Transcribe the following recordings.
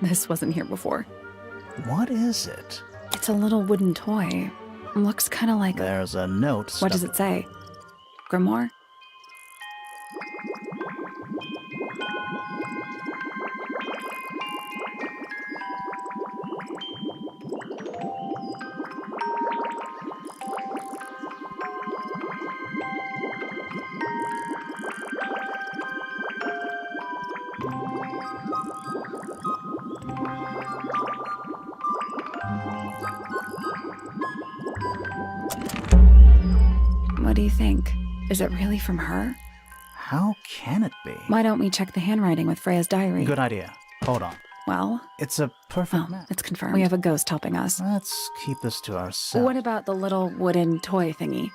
This wasn't here before. What is it? It's a little wooden toy. Looks kind of like... There's a note. What does it say? Grimoire? What do you think? Is it really from her? How can it be? Why don't we check the handwriting with Freya's diary? Good idea. Hold on. Well? It's a perfect Oh, match. it's confirmed. We have a ghost helping us. Let's keep this to ourselves. What about the little wooden toy thingy?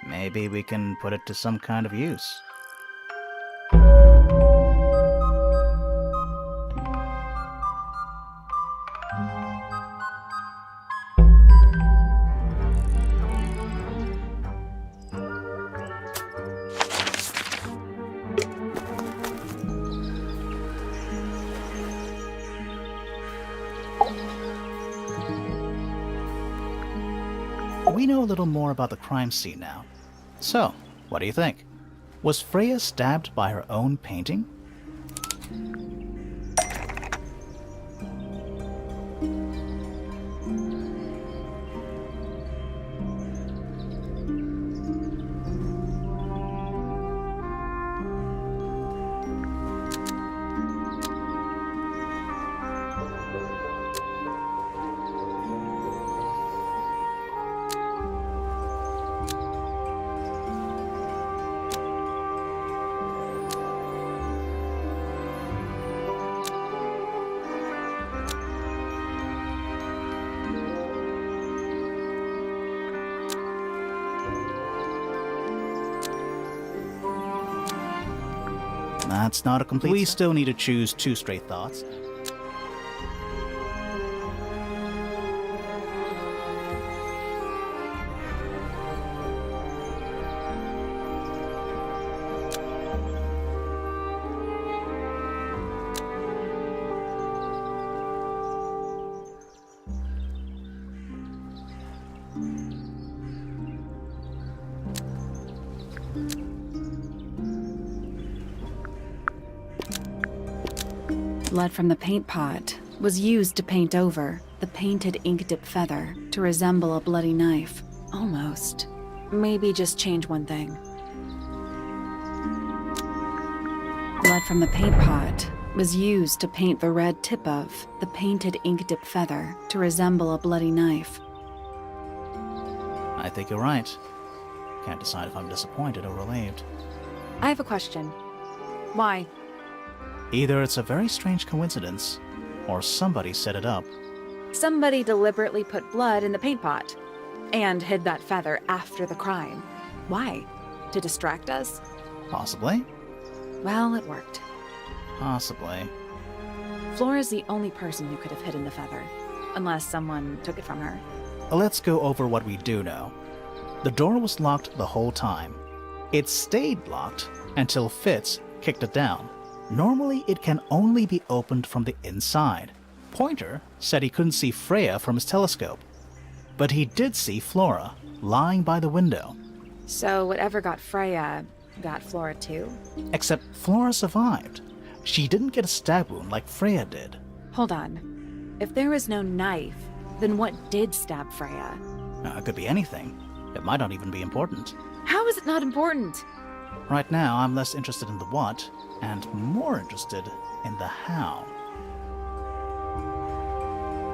Maybe we can put it to some kind of use. We know a little more about the crime scene now. So, what do you think? Was Freya stabbed by her own painting? That's not a complete... We still need to choose two straight thoughts. Blood from the paint pot was used to paint over the painted ink-dip feather to resemble a bloody knife. Almost. Maybe just change one thing. Blood from the paint pot was used to paint the red tip of the painted ink-dip feather to resemble a bloody knife. I think you're right. Can't decide if I'm disappointed or relieved. I have a question. Why? Either it's a very strange coincidence, or somebody set it up. Somebody deliberately put blood in the paint pot and hid that feather after the crime. Why? To distract us? Possibly. Well, it worked. Possibly. Flora's the only person who could have hidden the feather, unless someone took it from her. Let's go over what we do know. The door was locked the whole time. It stayed locked until Fitz kicked it down. Normally, it can only be opened from the inside. Pointer said he couldn't see Freya from his telescope, but he did see Flora lying by the window. So whatever got Freya got Flora too? Except Flora survived. She didn't get a stab wound like Freya did. Hold on. If there was no knife, then what did stab Freya? It could be anything. It might not even be important. How is it not important? Right now, I'm less interested in the what, and more interested in the how.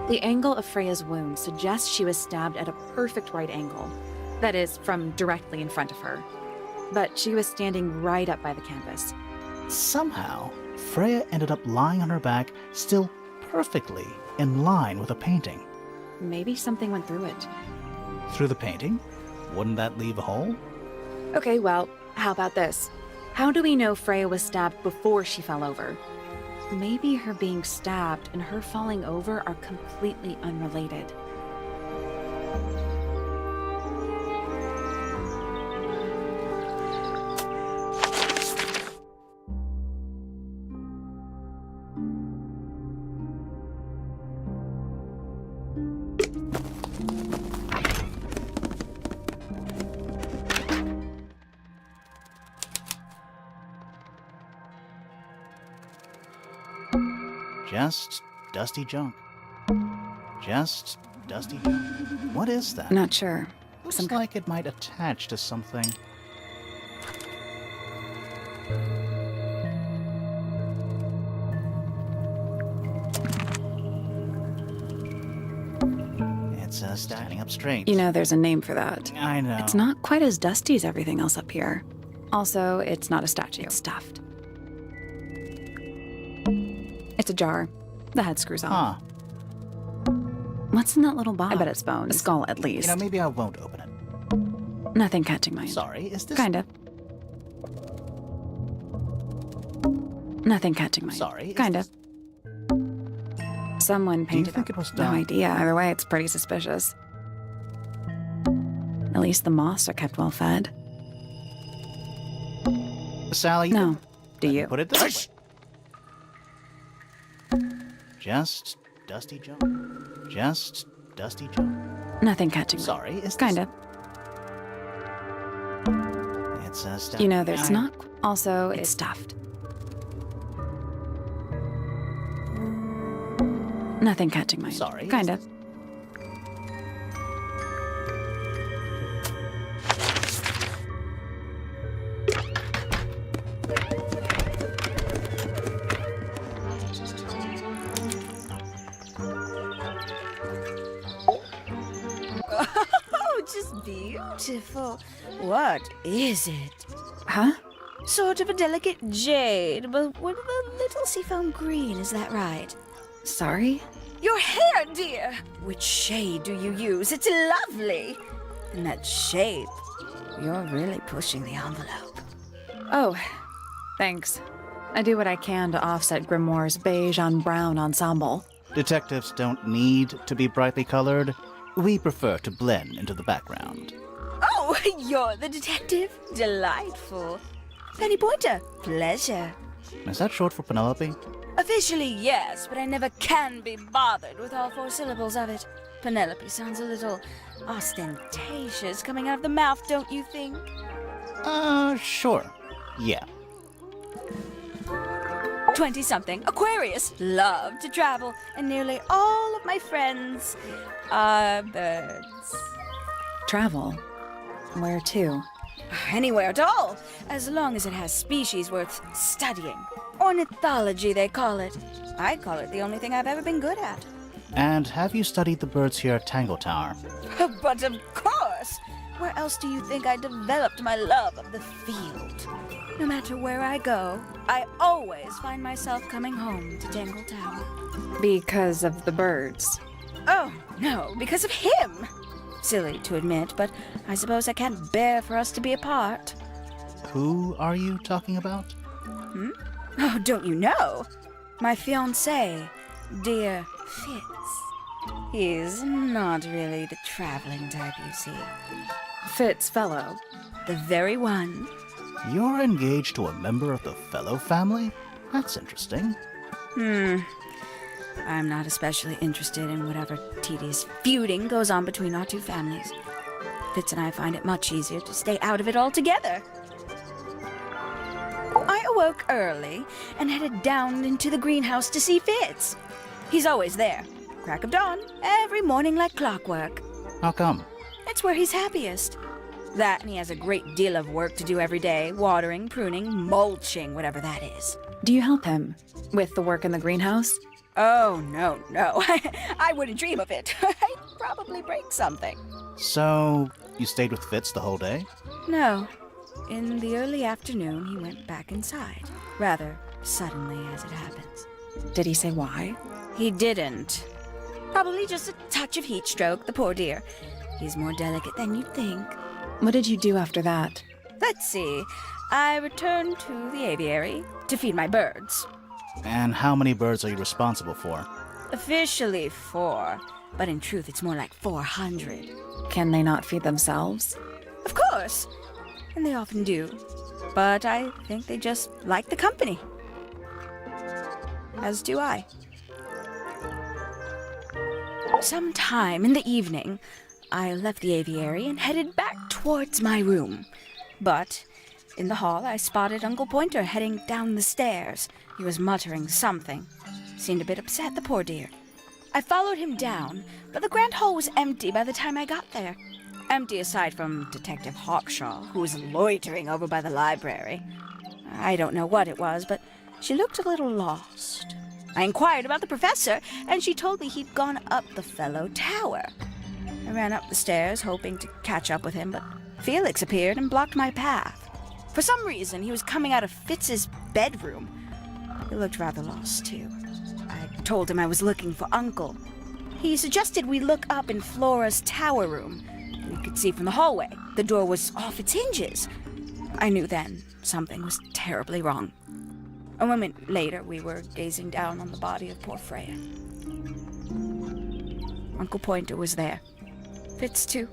The angle of Freya's wound suggests she was stabbed at a perfect right angle. That is, from directly in front of her. But she was standing right up by the canvas. Somehow, Freya ended up lying on her back, still perfectly in line with a painting. Maybe something went through it. Through the painting? Wouldn't that leave a hole? Okay, well, how about this? How do we know Freya was stabbed before she fell over? Maybe her being stabbed and her falling over are completely unrelated. Just dusty junk. Just dusty junk. What is that? Not sure. Looks like it might attach to something. It's standing up straight. You know, there's a name for that. I know. It's not quite as dusty as everything else up here. Also, it's not a statue. It's stuffed. It's a jar. The head screws off. Huh. What's in that little box? I bet it's bones. A skull, at least. You know, maybe I won't open it. Nothing catching my eye. Sorry, is this... Kind of. Nothing catching my eye. Sorry, is Kind of. Someone Do you painted think up. it was done? No idea. Either way, it's pretty suspicious. At least the moths are kept well fed. Sally? No. Do you? Put it this way. Just dusty junk. Just dusty junk. Nothing catching my eye. Sorry, is this... Kind of. It's stuff. You know, there's not... Also, it's stuffed. Nothing catching my eye. Sorry, Kind is of. Oh, just beautiful. What is it? Huh? Sort of a delicate jade, but with a little seafoam green, is that right? Sorry? Your hair, dear! Which shade do you use? It's lovely! And that shape, you're really pushing the envelope. Oh, thanks. I do what I can to offset Grimoire's beige on brown ensemble. Detectives don't need to be brightly colored. We prefer to blend into the background. Oh, you're the detective? Delightful. Penny Pointer, pleasure. Is that short for Penelope? Officially, yes, but I never can be bothered with all 4 syllables of it. Penelope sounds a little ostentatious coming out of the mouth, don't you think? Sure. Yeah. 20-something, Aquarius, love to travel, and nearly all of my friends are birds. Travel? Where to? Anywhere at all, as long as it has species worth studying. Ornithology, they call it. I call it the only thing I've ever been good at. And have you studied the birds here at Tangle Tower? But of course! Where else do you think I developed my love of the field? No matter where I go, I always find myself coming home to Tangle Tower. Because of the birds. Oh, no, because of him! Silly to admit, but I suppose I can't bear for us to be apart. Who are you talking about? Oh, don't you know? My fiancé, dear Fitz. He's not really the traveling type, you see. Fitz Fellow. The very one. You're engaged to a member of the Fellow family? That's interesting. I'm not especially interested in whatever tedious feuding goes on between our 2 families. Fitz and I find it much easier to stay out of it altogether. I awoke early and headed down into the greenhouse to see Fitz. He's always there, crack of dawn, every morning like clockwork. How come? It's where he's happiest. That and he has a great deal of work to do every day, watering, pruning, mulching, whatever that is. Do you help him with the work in the greenhouse? Oh, no. I wouldn't dream of it. I'd probably break something. So, you stayed with Fitz the whole day? No. In the early afternoon, he went back inside. Rather suddenly, as it happens. Did he say why? He didn't. Probably just a touch of heat stroke, the poor dear. He's more delicate than you'd think. What did you do after that? Let's see. I returned to the aviary to feed my birds. And how many birds are you responsible for? Officially 4, but in truth it's more like 400. Can they not feed themselves? Of course, and they often do. But I think they just like the company. As do I. Sometime in the evening, I left the aviary and headed back towards my room. But in the hall, I spotted Uncle Pointer heading down the stairs. He was muttering something. Seemed a bit upset, the poor dear. I followed him down, but the grand hall was empty by the time I got there. Empty aside from Detective Hawkshaw, who was loitering over by the library. I don't know what it was, but she looked a little lost. I inquired about the professor, and she told me he'd gone up the fellow tower. I ran up the stairs, hoping to catch up with him, but Felix appeared and blocked my path. For some reason, he was coming out of Fitz's bedroom. He looked rather lost, too. I told him I was looking for Uncle. He suggested we look up in Flora's tower room. We could see from the hallway. The door was off its hinges. I knew then something was terribly wrong. A moment later, we were gazing down on the body of poor Freya. Uncle Pointer was there. Fitz, too,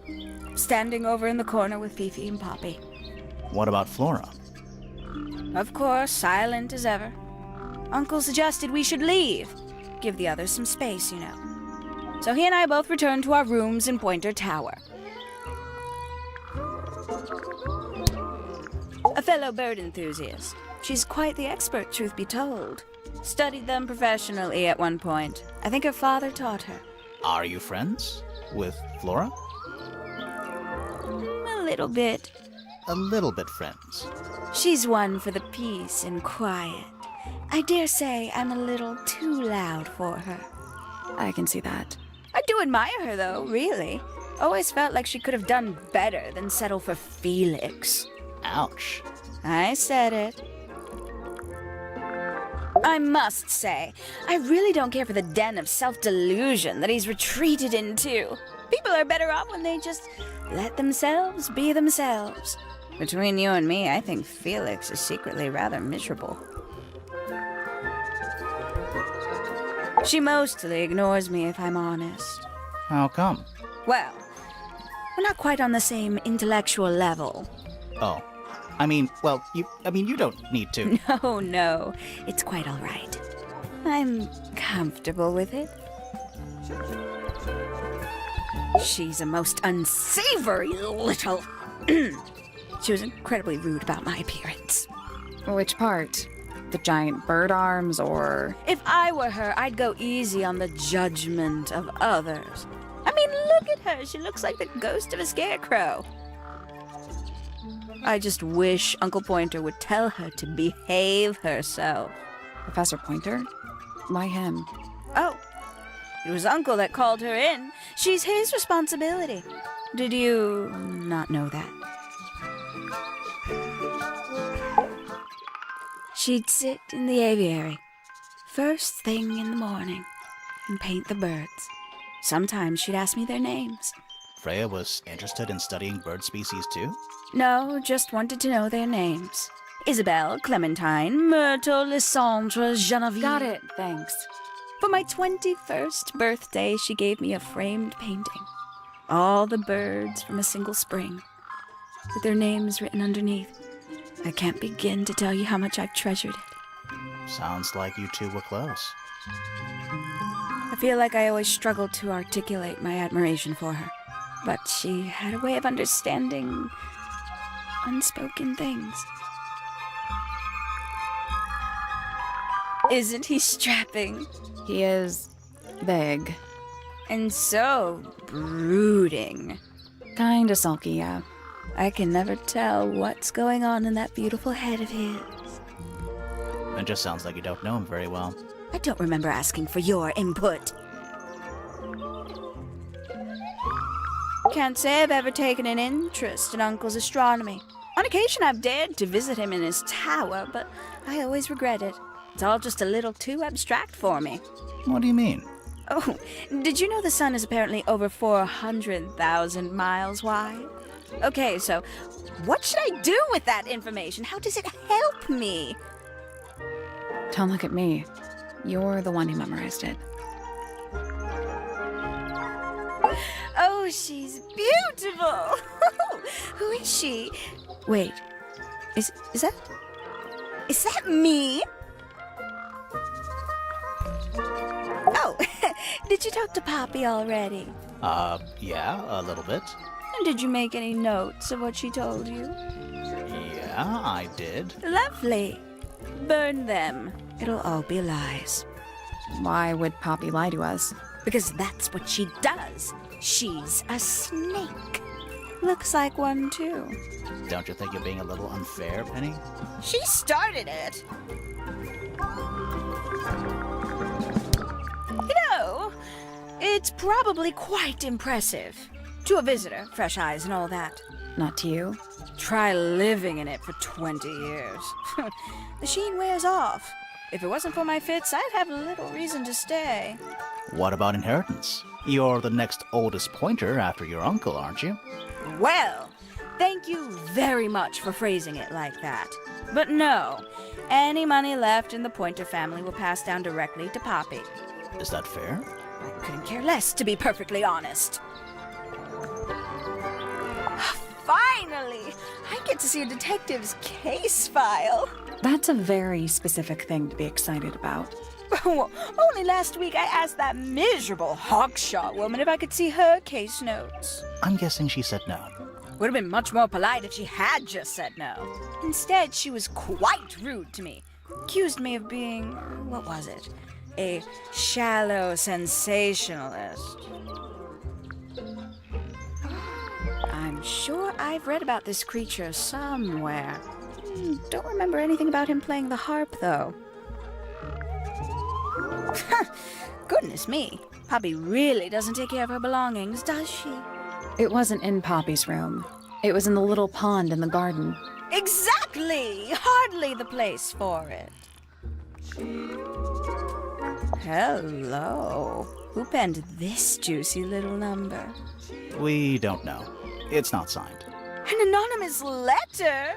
standing over in the corner with Fifi and Poppy. What about Flora? Of course, silent as ever. Uncle suggested we should leave. Give the others some space, you know. So he and I both returned to our rooms in Pointer Tower. A fellow bird enthusiast. She's quite the expert, truth be told. Studied them professionally at one point. I think her father taught her. Are you friends with Flora? A little bit. A little bit friends. She's one for the peace and quiet. I dare say I'm a little too loud for her. I can see that. I do admire her, though, really. Always felt like she could have done better than settle for Felix. Ouch. I said it. I must say, I really don't care for the den of self-delusion that he's retreated into. People are better off when they just let themselves be themselves. Between you and me, I think Felix is secretly rather miserable. She mostly ignores me, if I'm honest. How come? Well, we're not quite on the same intellectual level. Oh. You don't need to. No, it's quite all right. I'm comfortable with it. She's a most unsavory little... She was incredibly rude about my appearance. Which part? The giant bird arms, or... If I were her, I'd go easy on the judgment of others. I mean, look at her. She looks like the ghost of a scarecrow. I just wish Uncle Pointer would tell her to behave herself. Professor Pointer? Why him? Oh, it was Uncle that called her in. She's his responsibility. Did you not know that? She'd sit in the aviary, first thing in the morning, and paint the birds. Sometimes she'd ask me their names. Freya was interested in studying bird species too? No, just wanted to know their names. Isabelle, Clementine, Myrtle, Lysandre, Genevieve. Got it, thanks. For my 21st birthday, she gave me a framed painting. All the birds from a single spring, with their names written underneath. I can't begin to tell you how much I've treasured it. Sounds like you two were close. I feel like I always struggled to articulate my admiration for her. But she had a way of understanding unspoken things. Isn't he strapping? He is big. And so brooding. Kinda sulky, yeah. I can never tell what's going on in that beautiful head of his. It just sounds like you don't know him very well. I don't remember asking for your input. Can't say I've ever taken an interest in Uncle's astronomy. On occasion I've dared to visit him in his tower, but I always regret it. It's all just a little too abstract for me. What do you mean? Oh, did you know the sun is apparently over 400,000 miles wide? Okay, so what should I do with that information? How does it help me? Don't look at me. You're the one who memorized it. Oh, she's beautiful. Who is she? Wait, is that me? Oh, did you talk to Poppy already? Yeah, a little bit. And did you make any notes of what she told you? Yeah, I did. Lovely. Burn them. It'll all be lies. Why would Poppy lie to us? Because that's what she does. She's a snake. Looks like one, too. Don't you think you're being a little unfair, Penny? She started it. You know, it's probably quite impressive. To a visitor, fresh eyes and all that. Not to you? Try living in it for 20 years. The sheen wears off. If it wasn't for my fits, I'd have little reason to stay. What about inheritance? You're the next oldest pointer after your uncle, aren't you? Well, thank you very much for phrasing it like that. But no, any money left in the Pointer family will pass down directly to Poppy. Is that fair? I couldn't care less, to be perfectly honest. Finally! I get to see a detective's case file. That's a very specific thing to be excited about. Well, only last week I asked that miserable Hawkshaw woman if I could see her case notes. I'm guessing she said no. Would have been much more polite if she had just said no. Instead, she was quite rude to me. Accused me of being, what was it? A shallow sensationalist. I'm sure I've read about this creature somewhere. Don't remember anything about him playing the harp, though. Goodness me. Poppy really doesn't take care of her belongings, does she? It wasn't in Poppy's room. It was in the little pond in the garden. Exactly! Hardly the place for it. Hello. Who penned this juicy little number? We don't know. It's not signed. An anonymous letter?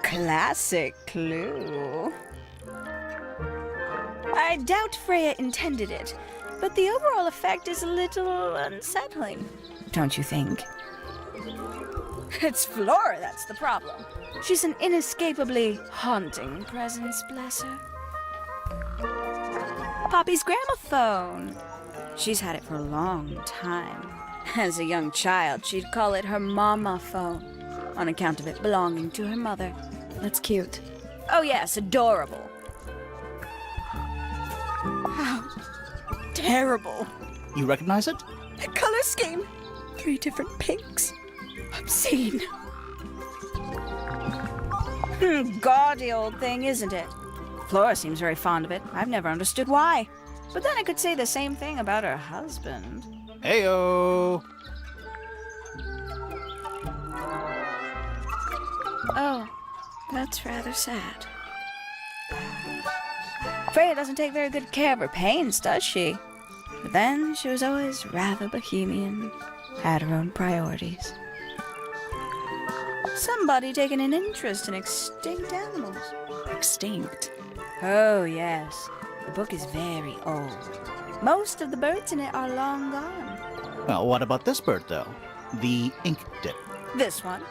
Classic clue. I doubt Freya intended it, but the overall effect is a little unsettling. Don't you think? It's Flora that's the problem. She's an inescapably haunting presence, bless her. Poppy's gramophone. She's had it for a long time. As a young child, she'd call it her mama phone, on account of it belonging to her mother. That's cute. Oh yes, adorable. How terrible. You recognize it? The color scheme. 3 different pinks. Obscene. Gaudy old thing, isn't it? Flora seems very fond of it. I've never understood why. But then I could say the same thing about her husband. Heyo! Oh, that's rather sad. Freya doesn't take very good care of her paints, does she? But then she was always rather bohemian, had her own priorities. Somebody taking an interest in extinct animals. Extinct. Oh, yes. The book is very old. Most of the birds in it are long gone. Well, what about this bird, though? The ink dip. This one?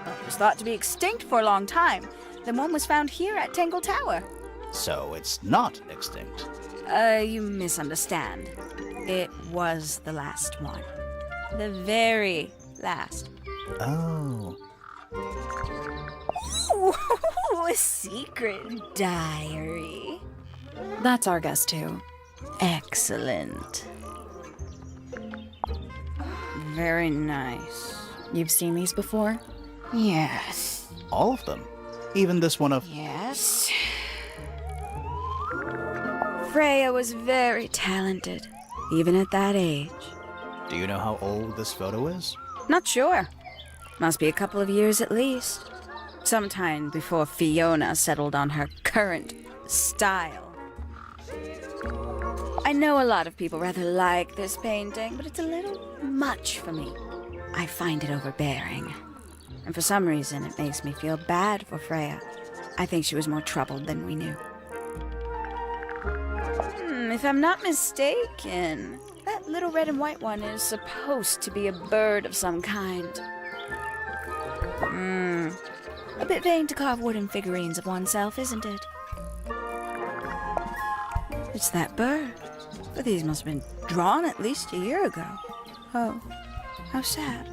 Well, it was thought to be extinct for a long time. Then one was found here at 탱탱타와. So it's not extinct. You misunderstand. It was the last one. The very last. Oh. Ooh, a secret diary. That's our guess, too. Excellent. Very nice. You've seen these before? Yes. All of them. Even this one of... Yes. Freya was very talented, even at that age. Do you know how old this photo is? Not sure. Must be a couple of years at least. Sometime before Fiona settled on her current style. I know a lot of people rather like this painting, but it's a little much for me. I find it overbearing. And for some reason, it makes me feel bad for Freya. I think she was more troubled than we knew. If I'm not mistaken, that little red and white one is supposed to be a bird of some kind. A bit vain to carve wooden figurines of oneself, isn't it? It's that bird. But these must have been drawn at least a year ago. Oh, how sad.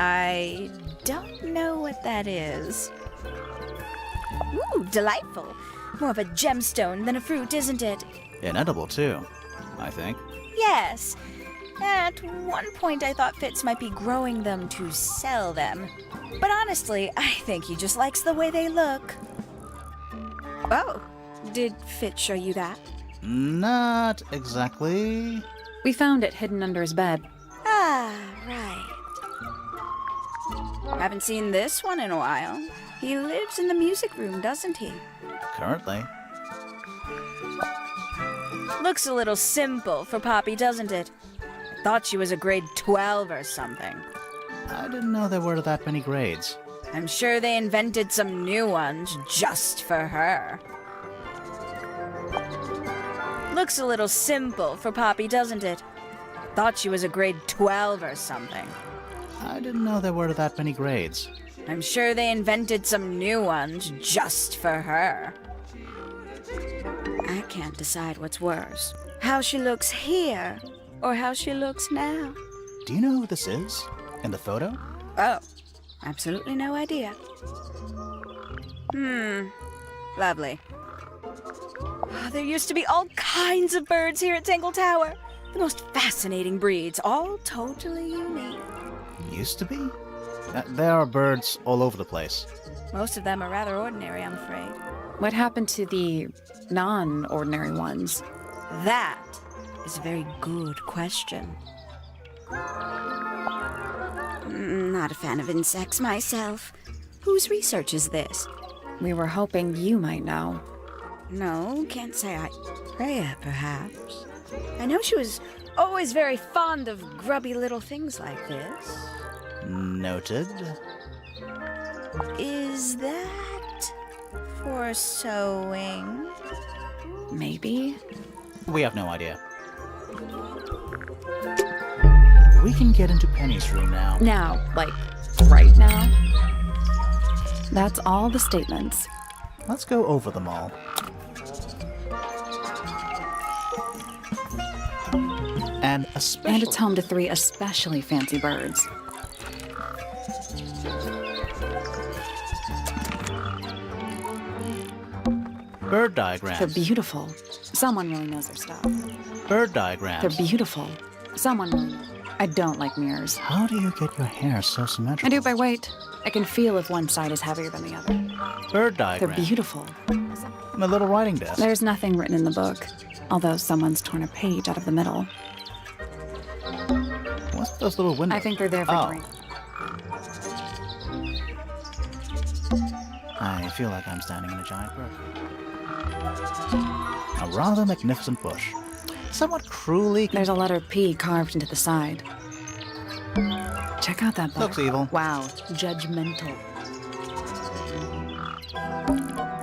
I don't know what that is. Ooh, delightful. More of a gemstone than a fruit, isn't it? Inedible, too, I think. Yes. At one point, I thought Fitz might be growing them to sell them. But honestly, I think he just likes the way they look. Oh, did Fitz show you that? Not exactly. We found it hidden under his bed. Ah, right. Haven't seen this one in a while. He lives in the music room, doesn't he? Currently. Looks a little simple for Poppy, doesn't it? Thought she was a grade 12 or something. I didn't know there were that many grades. I'm sure they invented some new ones just for her. Looks a little simple for Poppy, doesn't it? Thought she was a grade 12 or something. I didn't know there were that many grades. I'm sure they invented some new ones just for her. I can't decide what's worse. How she looks here, or how she looks now. Do you know who this is? In the photo? Oh, absolutely no idea. Lovely. Oh, there used to be all kinds of birds here at Tangletawa. The most fascinating breeds, all totally unique. Used to be? There are birds all over the place. Most of them are rather ordinary, I'm afraid. What happened to the non-ordinary ones? That is a very good question. Not a fan of insects myself. Whose research is this? We were hoping you might know. No, can't say I... Freya, perhaps. I know she was always very fond of grubby little things like this. Noted. Is that for sewing? Maybe? We have no idea. We can get into Penny's room now. Now, like, right now? That's all the statements. Let's go over them all. And especially... And it's home to 3 especially fancy birds. Bird diagrams. They're beautiful. Someone really knows their stuff. Bird diagrams. They're beautiful. Someone really knows. I don't like mirrors. How do you get your hair so symmetrical? I do by weight. I can feel if one side is heavier than the other. Bird diagrams. They're beautiful. My little writing desk. There's nothing written in the book, although someone's torn a page out of the middle. What's those little windows? I think they're there for drink. I feel like I'm standing in a giant brook. A rather magnificent bush. Somewhat cruelly... There's a letter P carved into the side. Check out that book. Looks evil. Wow, judgmental.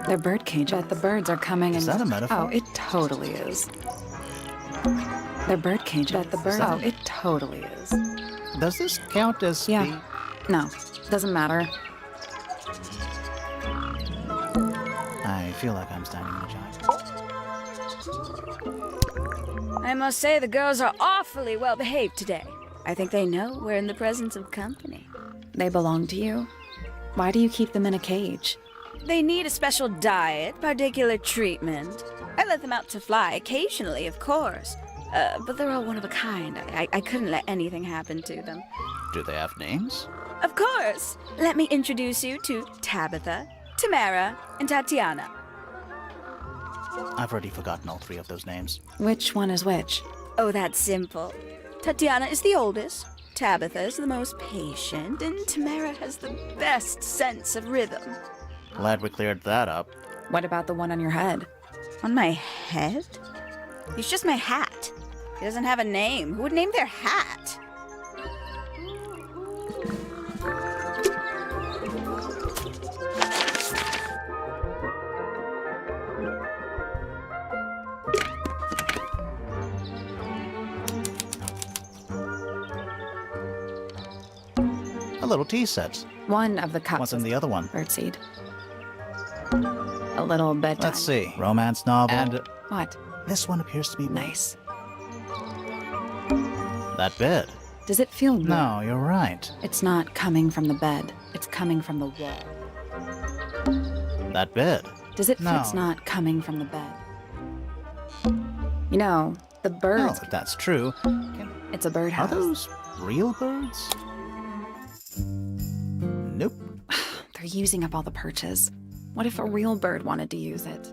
They're bird cage. But the birds are coming and... Is that a metaphor? Oh, it totally is. They're bird cage. But the bird... Oh, it totally is. Does this count as... Yeah. No, doesn't matter. I feel like I'm standing in a giant... I must say the girls are awfully well behaved today. I think they know we're in the presence of company. They belong to you? Why do you keep them in a cage? They need a special diet, particular treatment. I let them out to fly occasionally, of course. But they're all one of a kind. I couldn't let anything happen to them. Do they have names? Of course! Let me introduce you to Tabitha, Tamara, and Tatiana. I've already forgotten all 3 of those names. Which one is which? Oh, that's simple. Tatiana is the oldest, Tabitha is the most patient, and Tamara has the best sense of rhythm. Glad we cleared that up. What about the one on your head? On my head? He's just my hat. He doesn't have a name. Who would name their hat? A little tea set. One of the cups What's in was the other one? birdseed. A little bedtime. Let's see. Romance novel. And What? this one appears to be Nice. that bed. Does it feel warm? No, you're right. It's not coming from the bed. It's coming from the wall. That bed. Does it? No. It's not coming from the bed. You know, the Well, birds. if that's true, It's a are birdhouse. those real birds? Nope. They're using up all the perches. What if a real bird wanted to use it?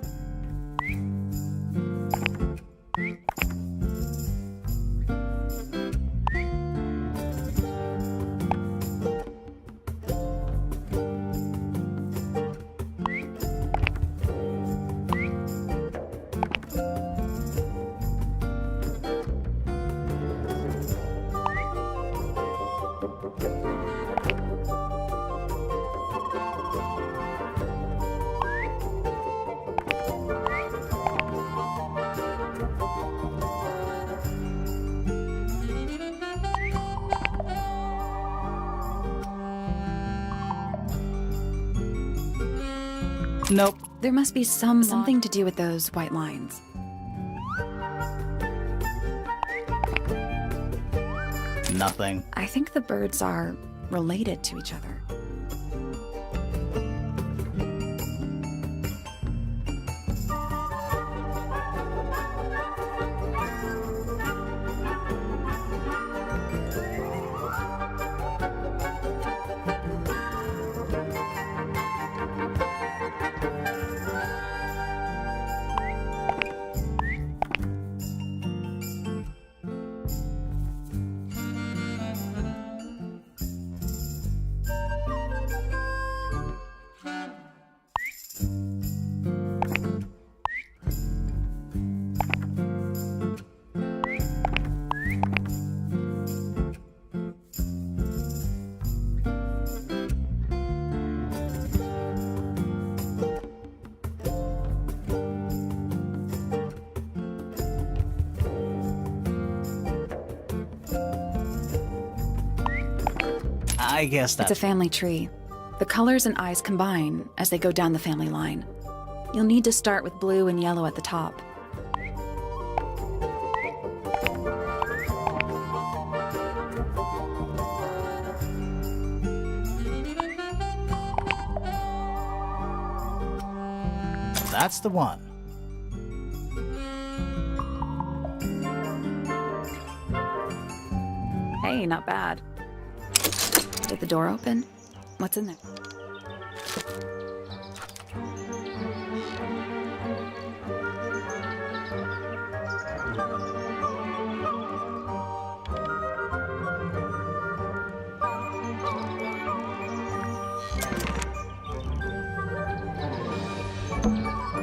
Nope. There must be something to do with those white lines. Nothing. I think the birds are related to each other. I guess that's It's a family tree. The colors and eyes combine as they go down the family line. You'll need to start with blue and yellow at the top. That's the one. Hey, not bad. Did the door open? What's in there?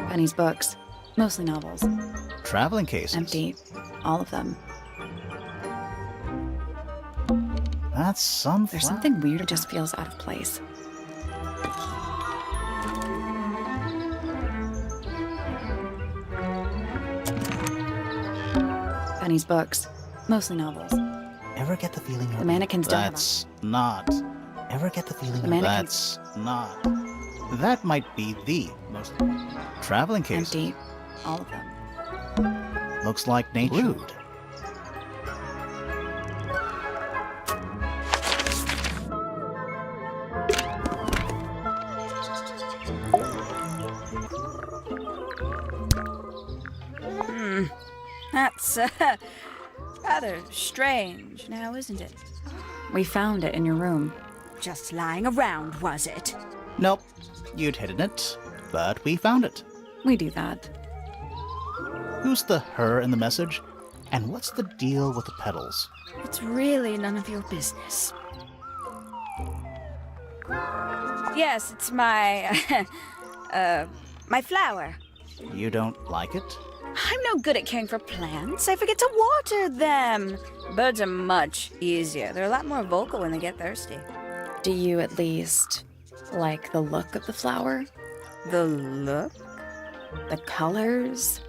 Penny's books, mostly novels. Traveling cases. Empty, all of them. That's some There's fun. something weird, it just feels out of place. Penny's books, mostly novels. Ever get the feeling The mannequins don't have that's not. Ever get the feeling The of mannequins- that's not. That might be the most traveling case. Empty, all of them. Looks like nature. Rude. That's rather strange now, isn't it? We found it in your room. Just lying around, was it? Nope. You'd hidden it, but we found it. We do that. Who's the her in the message? And what's the deal with the petals? It's really none of your business. Yes, it's my, my flower. You don't like it? I'm no good at caring for plants. I forget to water them. Birds are much easier. They're a lot more vocal when they get thirsty. Do you at least like the look of the flower? The look? The colors?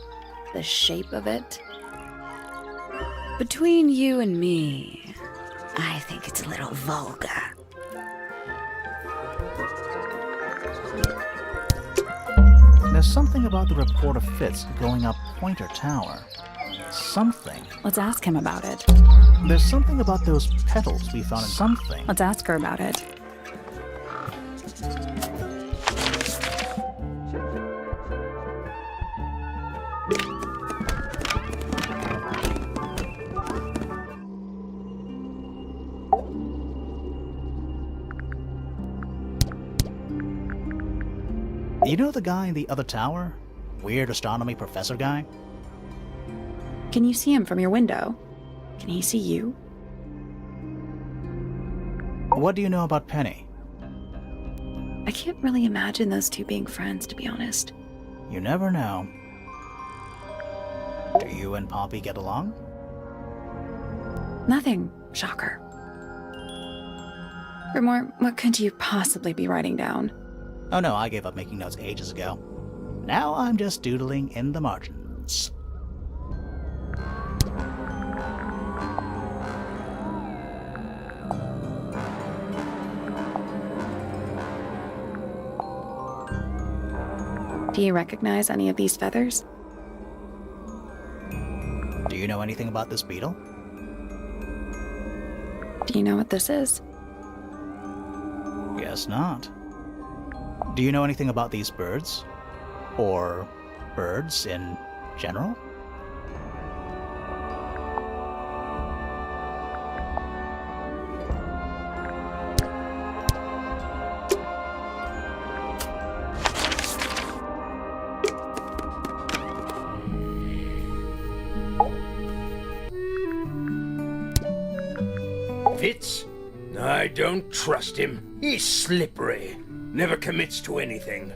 The shape of it? Between you and me, I think it's a little vulgar. There's something about the report of Fitz going up Pointer Tower. Something. Let's ask him about it. There's something about those petals we found in something. Let's ask her about it. You know the guy in the other tower? Weird astronomy professor guy? Can you see him from your window? Can he see you? What do you know about Penny? I can't really imagine those two being friends, to be honest. You never know. Do you and Poppy get along? Nothing. Shocker. Grimore, what could you possibly be writing down? Oh no, I gave up making notes ages ago. Now I'm just doodling in the margins. Do you recognize any of these feathers? Do you know anything about this beetle? Do you know what this is? Guess not. Do you know anything about these birds? Or birds in general? Fitz? I don't trust him. He's slippery. Never commits to anything.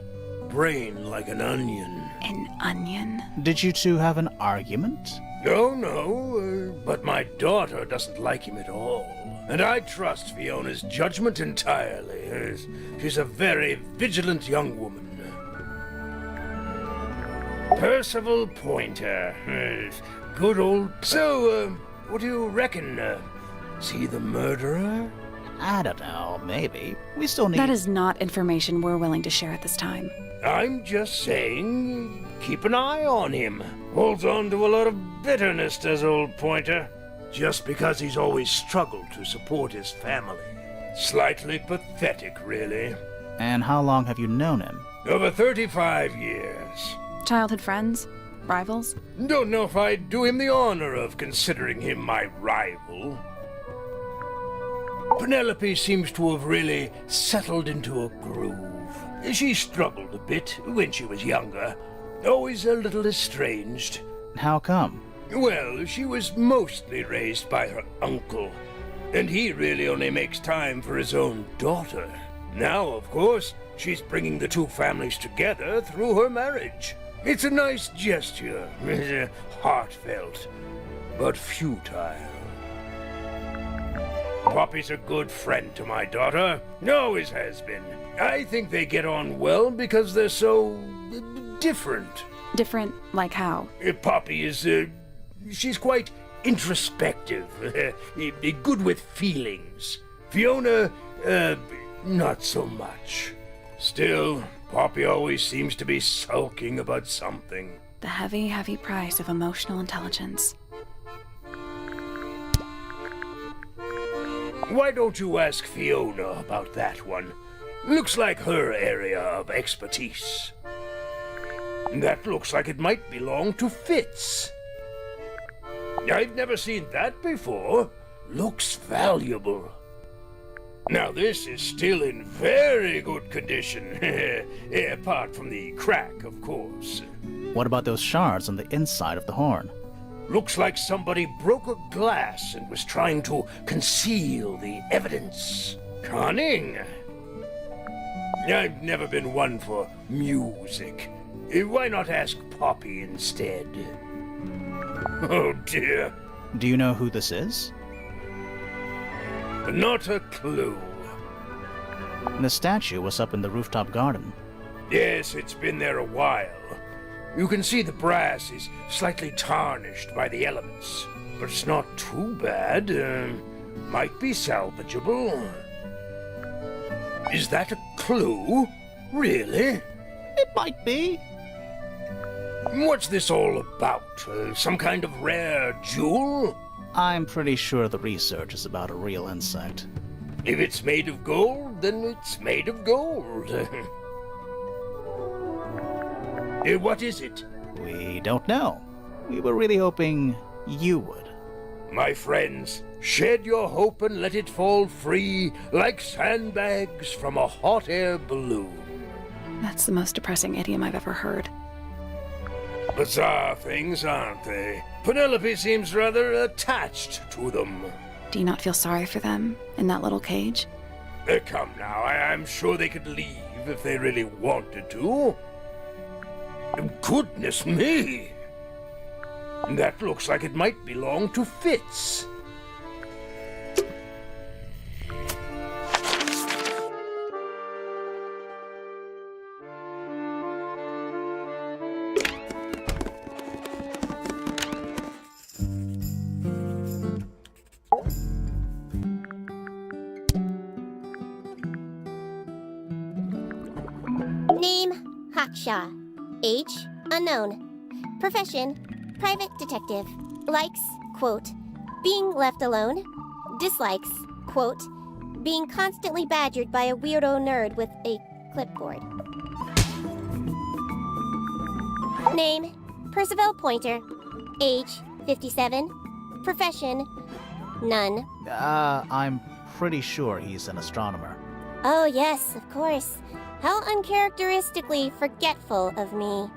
Brain like an onion. An onion? Did you two have an argument? No, but my daughter doesn't like him at all. And I trust Fiona's judgment entirely. She's a very vigilant young woman. Percival Pointer. Good old... So, what do you reckon? Is he the murderer? I don't know, maybe. We still need... That is not information we're willing to share at this time. I'm just saying, keep an eye on him. Holds on to a lot of bitterness, does old Pointer. Just because he's always struggled to support his family. Slightly pathetic, really. And how long have you known him? Over 35 years. Childhood friends? Rivals? Don't know if I'd do him the honor of considering him my rival. Penelope seems to have really settled into a groove. She struggled a bit when she was younger, always a little estranged. How come? Well, she was mostly raised by her uncle, and he really only makes time for his own daughter. Now, of course, she's bringing the two families together through her marriage. It's a nice gesture, heartfelt, but futile. Poppy's a good friend to my daughter, always has been. I think they get on well because they're so... different. Different like how? Poppy is, she's quite introspective, good with feelings. Fiona, not so much. Still, Poppy always seems to be sulking about something. The heavy, heavy price of emotional intelligence. Why don't you ask Fiona about that one? Looks like her area of expertise. That looks like it might belong to Fitz. I've never seen that before. Looks valuable. Now this is still in very good condition. Apart from the crack, of course. What about those shards on the inside of the horn? Looks like somebody broke a glass and was trying to conceal the evidence. Cunning. I've never been one for music. Why not ask Poppy instead? Oh dear. Do you know who this is? Not a clue. The statue was up in the rooftop garden. Yes, it's been there a while. You can see the brass is slightly tarnished by the elements, but it's not too bad. Might be salvageable. Is that a clue? Really? It might be. What's this all about? Some kind of rare jewel? I'm pretty sure the research is about a real insect. If it's made of gold, then it's made of gold. What is it? We don't know. We were really hoping you would. My friends, shed your hope and let it fall free like sandbags from a hot air balloon. That's the most depressing idiom I've ever heard. Bizarre things, aren't they? Penelope seems rather attached to them. Do you not feel sorry for them in that little cage? Come now, I'm sure they could leave if they really wanted to. Goodness me! That looks like it might belong to Fitz. Name, Hawkshaw. Age, unknown. Profession, private detective. Likes, quote, being left alone. Dislikes, quote, being constantly badgered by a weirdo nerd with a clipboard. Name, Percival Pointer. Age, 57. Profession, none. I'm pretty sure he's an astronomer. Oh, yes, of course. How uncharacteristically forgetful of me.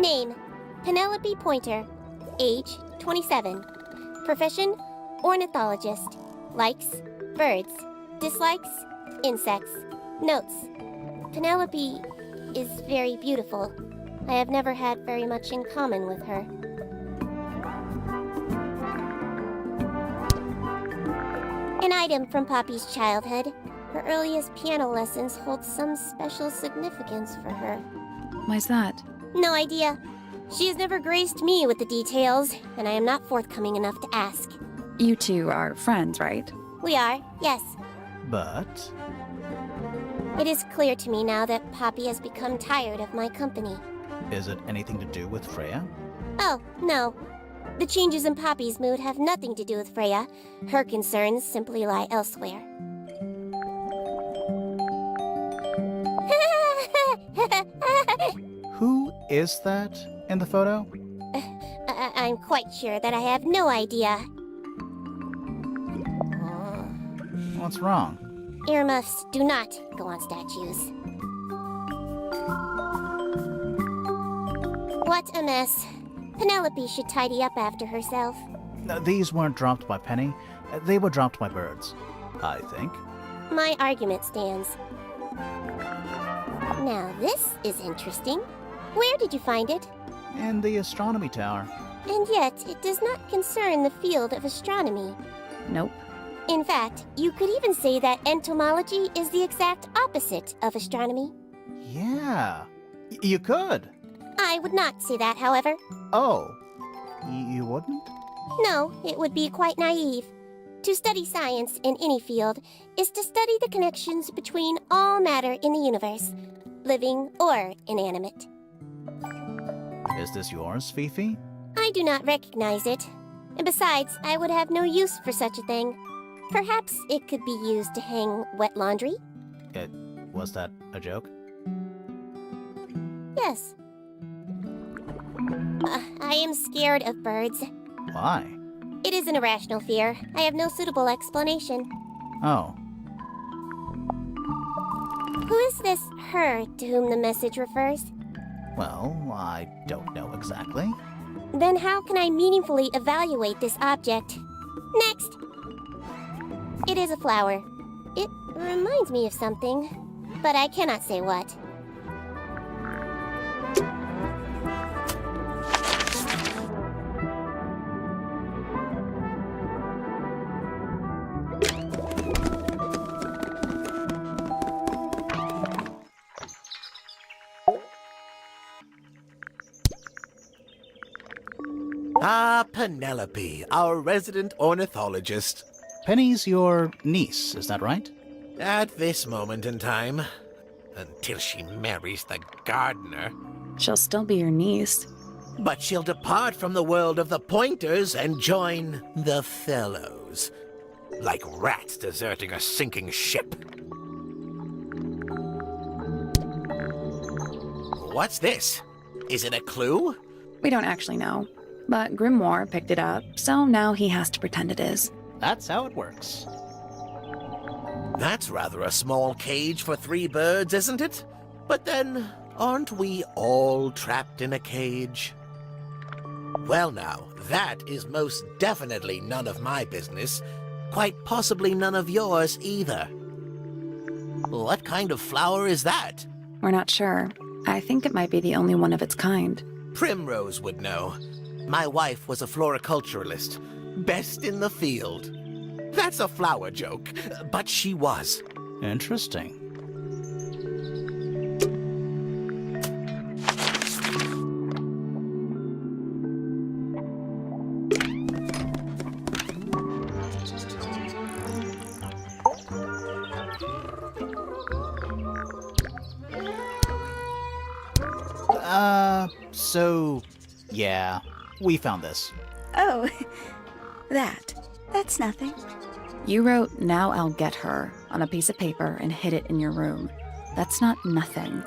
Name, Penelope Pointer. Age, 27. Profession, ornithologist. Likes, birds. Dislikes, insects. Notes, Penelope is very beautiful. I have never had very much in common with her. An item from Poppy's childhood. Her earliest piano lessons hold some special significance for her. Why's that? No idea. She has never graced me with the details, and I am not forthcoming enough to ask. You two are friends, right? We are, yes. But It is clear to me now that Poppy has become tired of my company. is it anything to do with Freya? Oh, no. The changes in Poppy's mood have nothing to do with Freya. Her concerns simply lie elsewhere. Who is that in the photo? I'm quite sure that I have no idea. What's wrong? Earmuffs do not go on statues. What a mess. Penelope should tidy up after herself. These weren't dropped by Penny. They were dropped by birds, I think. My argument stands. Now this is interesting. Where did you find it? In the astronomy tower. And yet, it does not concern the field of astronomy. Nope. In fact, you could even say that entomology is the exact opposite of astronomy. Yeah, you could. I would not say that, however. Oh, you wouldn't? No, it would be quite naive. To study science in any field is to study the connections between all matter in the universe, living or inanimate. Is this yours, Fifi? I do not recognize it. And besides, I would have no use for such a thing. Perhaps it could be used to hang wet laundry? Was that a joke? Yes. I am scared of birds. Why? It is an irrational fear. I have no suitable explanation. Oh, Who is this her to whom the message refers? well, I don't know exactly. Then how can I meaningfully evaluate this object? Next! It is a flower. It reminds me of something, but I cannot say what. Ah, Penelope, our resident ornithologist. Penny's your niece, is that right? At this moment in time, until she marries the gardener. She'll still be your niece. But she'll depart from the world of the Pointers and join the Fellows. Like rats deserting a sinking ship. What's this? Is it a clue? We don't actually know, but Grimoire picked it up, so now he has to pretend it is. That's how it works. That's rather a small cage for 3 birds, isn't it? But then, aren't we all trapped in a cage? Well now, that is most definitely none of my business. Quite possibly none of yours either. What kind of flower is that? We're not sure. I think it might be the only one of its kind. Primrose would know. My wife was a floriculturalist. Best in the field. That's a flower joke, but she was. Interesting. So, yeah, we found this. Oh, that's nothing. You wrote, "Now I'll get her," on a piece of paper and hid it in your room. That's not nothing.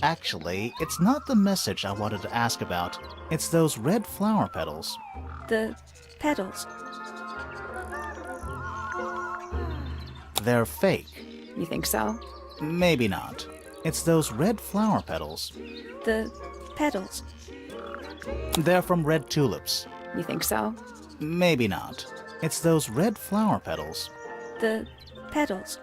Actually, it's not the message I wanted to ask about. It's those red flower petals. The petals. They're fake. You think so? Maybe not. It's those red flower petals. The petals. They're from red tulips. You think so? Maybe not. It's those red flower petals. The petals.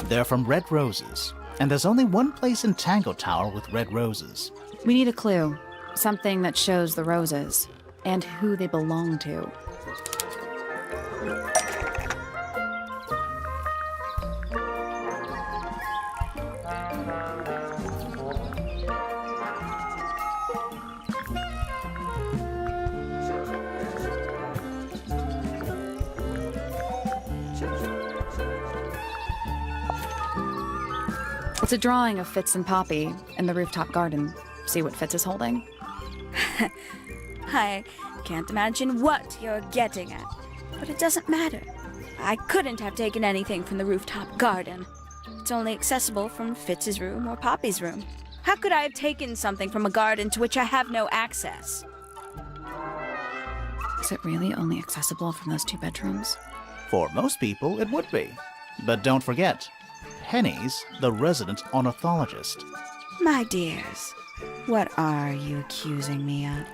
They're from red roses. And there's only one place in Tango Tower with red roses. We need a clue. Something that shows the roses. And who they belong to. It's a drawing of Fitz and Poppy in the rooftop garden. See what Fitz is holding? I can't imagine what you're getting at, but it doesn't matter. I couldn't have taken anything from the rooftop garden. It's only accessible from Fitz's room or Poppy's room. How could I have taken something from a garden to which I have no access? Is it really only accessible from those 2 bedrooms? For most people, it would be. But don't forget, Penny's the resident ornithologist. My dears, what are you accusing me of?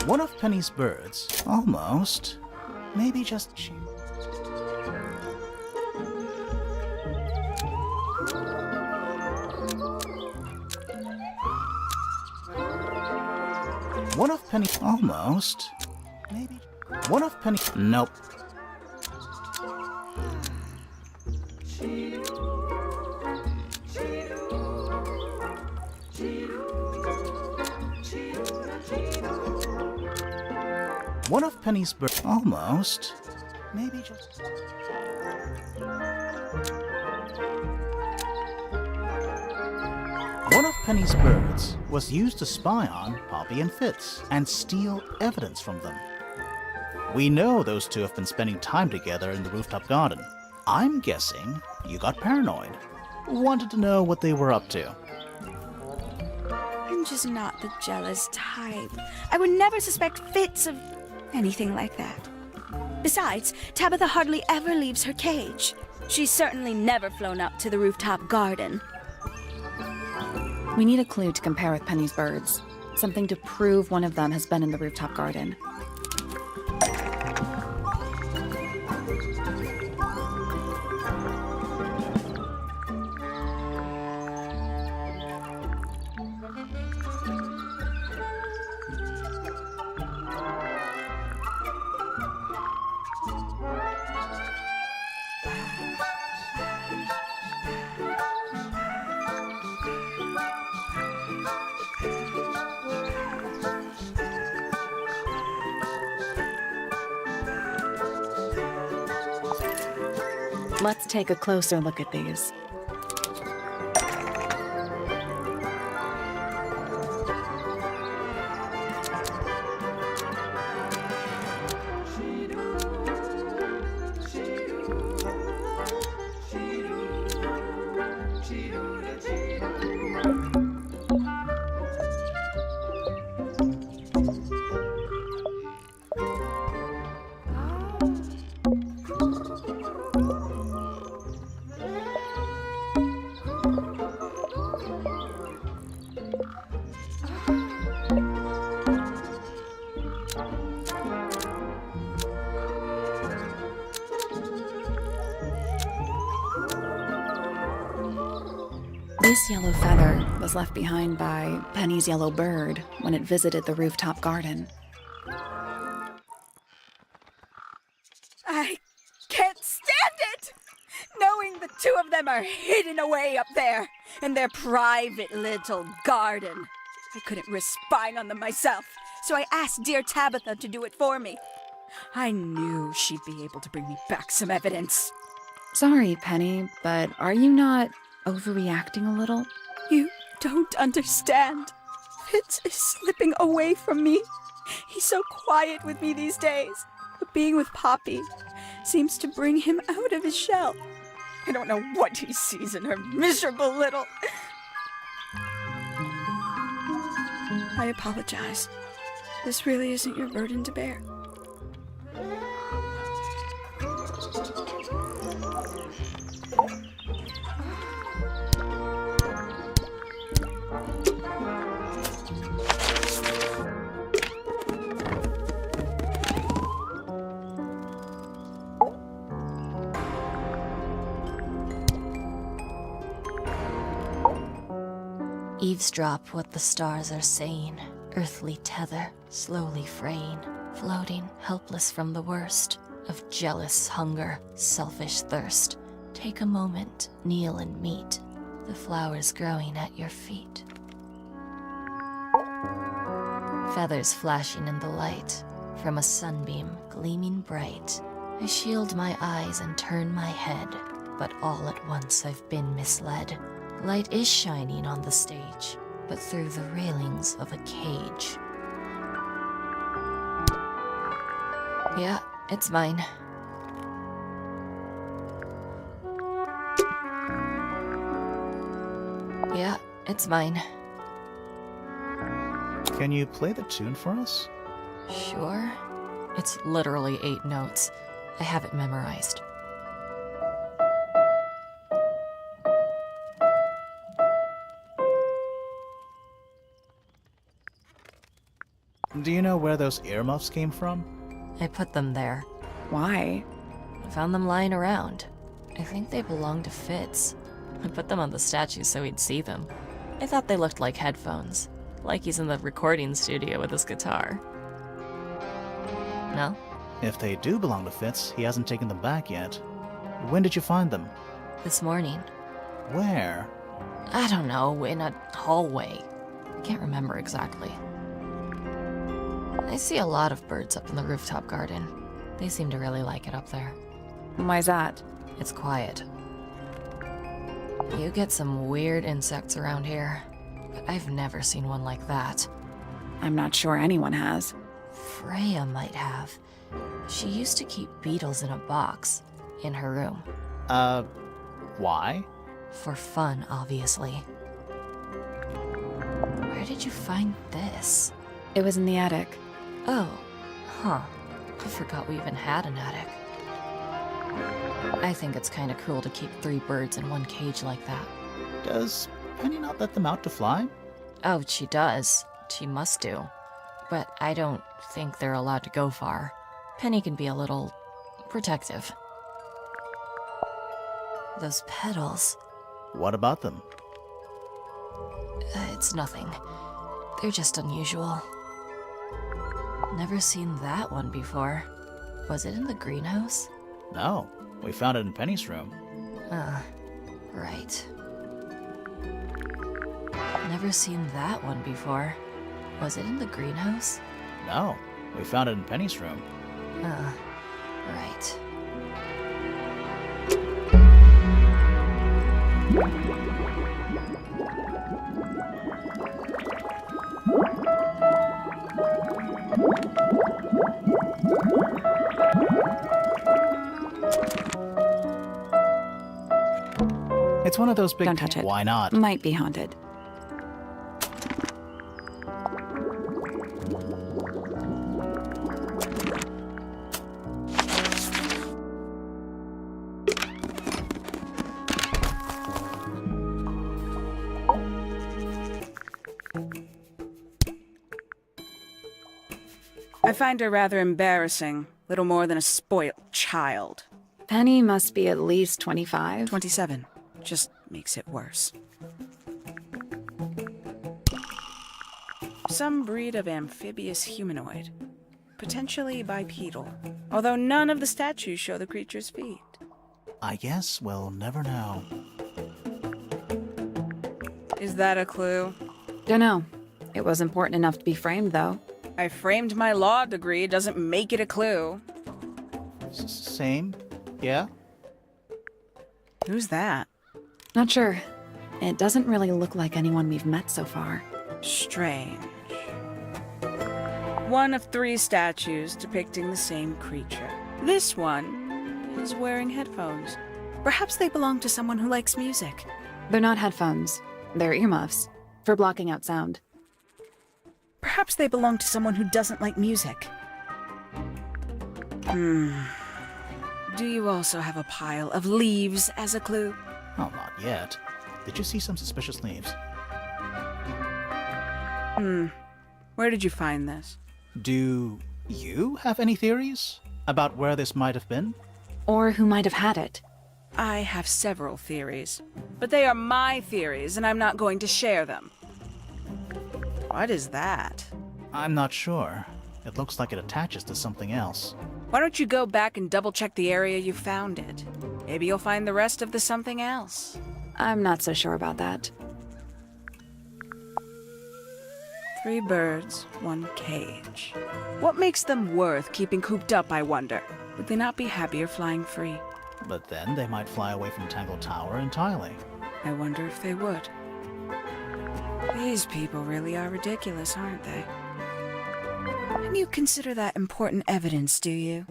One of Penny's birds, almost, maybe just she. One of Penny, almost, maybe. One of Penny, nope. One of Penny's birds, almost, maybe just. One of Penny's birds was used to spy on Poppy and Fitz and steal evidence from them. We know those 2 have been spending time together in the rooftop garden. I'm guessing you got paranoid. Wanted to know what they were up to. I'm just not the jealous type. I would never suspect Fitz of anything like that. Besides, Tabitha hardly ever leaves her cage. She's certainly never flown up to the rooftop garden. We need a clue to compare with Penny's birds. Something to prove one of them has been in the rooftop garden. Let's take a closer look at these. This yellow feather was left behind by Penny's yellow bird when it visited the rooftop garden. I can't stand it! Knowing the two of them are hidden away up there in their private little garden. I couldn't risk spying on them myself, so I asked dear Tabitha to do it for me. I knew she'd be able to bring me back some evidence. Sorry, Penny, but are you not overreacting a little? You don't understand. Fitz is slipping away from me. He's so quiet with me these days, but being with Poppy seems to bring him out of his shell. I don't know what he sees in her miserable little... I apologize. This really isn't your burden to bear. Eavesdrop what the stars are saying, earthly tether, slowly fraying, floating, helpless from the worst of jealous hunger, selfish thirst. Take a moment, kneel and meet the flowers growing at your feet. Feathers flashing in the light, from a sunbeam gleaming bright. I shield my eyes and turn my head, but all at once I've been misled. Light is shining on the stage, but through the railings of a cage. Yeah, it's mine. Yeah, it's mine. Can you play the tune for us? Sure. It's literally 8 notes. I have it memorized. Do you know where those earmuffs came from? I put them there. Why? I found them lying around. I think they belong to Fitz. I put them on the statue so he'd see them. I thought they looked like headphones, like he's in the recording studio with his guitar. No? If they do belong to Fitz, he hasn't taken them back yet. When did you find them? This morning. Where? I don't know, in a hallway. I can't remember exactly. I see a lot of birds up in the rooftop garden. They seem to really like it up there. Why's that? It's quiet. You get some weird insects around here, but I've never seen one like that. I'm not sure anyone has. Freya might have. She used to keep beetles in a box in her room. Why? For fun, obviously. Where did you find this? It was in the attic. Oh, huh. I forgot we even had an attic. I think it's kind of cruel to keep 3 birds in one cage like that. Does Penny not let them out to fly? Oh, she does. She must do. But I don't think they're allowed to go far. Penny can be a little protective. Those petals, What about them? it's nothing. They're just unusual. Never seen that one before. Was it in the greenhouse? No, we found it in Penny's room. Right. Never seen that one before. Was it in the greenhouse? No, we found it in Penny's room. Right. It's one of those big... Don't touch it. Why not? Might be haunted. I find her rather embarrassing. Little more than a spoiled child. Penny must be at least 25. 27. Just makes it worse. Some breed of amphibious humanoid. Potentially bipedal. Although none of the statues show the creature's feet. I guess we'll never know. Is that a clue? Dunno. It was important enough to be framed, though. I framed my law degree. Doesn't make it a clue. Same? Yeah? Who's that? Not sure. It doesn't really look like anyone we've met so far. Strange. One of 3 statues depicting the same creature. This one is wearing headphones. Perhaps they belong to someone who likes music. They're not headphones. They're earmuffs. For blocking out sound. Perhaps they belong to someone who doesn't like music. Do you also have a pile of leaves as a clue? Oh, not yet. Did you see some suspicious leaves? Where did you find this? Do you have any theories about where this might have been? Or who might have had it. I have several theories, but they are my theories, and I'm not going to share them. What is that? I'm not sure. It looks like it attaches to something else. Why don't you go back and double-check the area you found it? Maybe you'll find the rest of the something else. I'm not so sure about that. 3 birds, 1 cage. What makes them worth keeping cooped up, I wonder? Would they not be happier flying free? But then they might fly away from Tangletower entirely. I wonder if they would. These people really are ridiculous, aren't they? And you consider that important evidence, do you?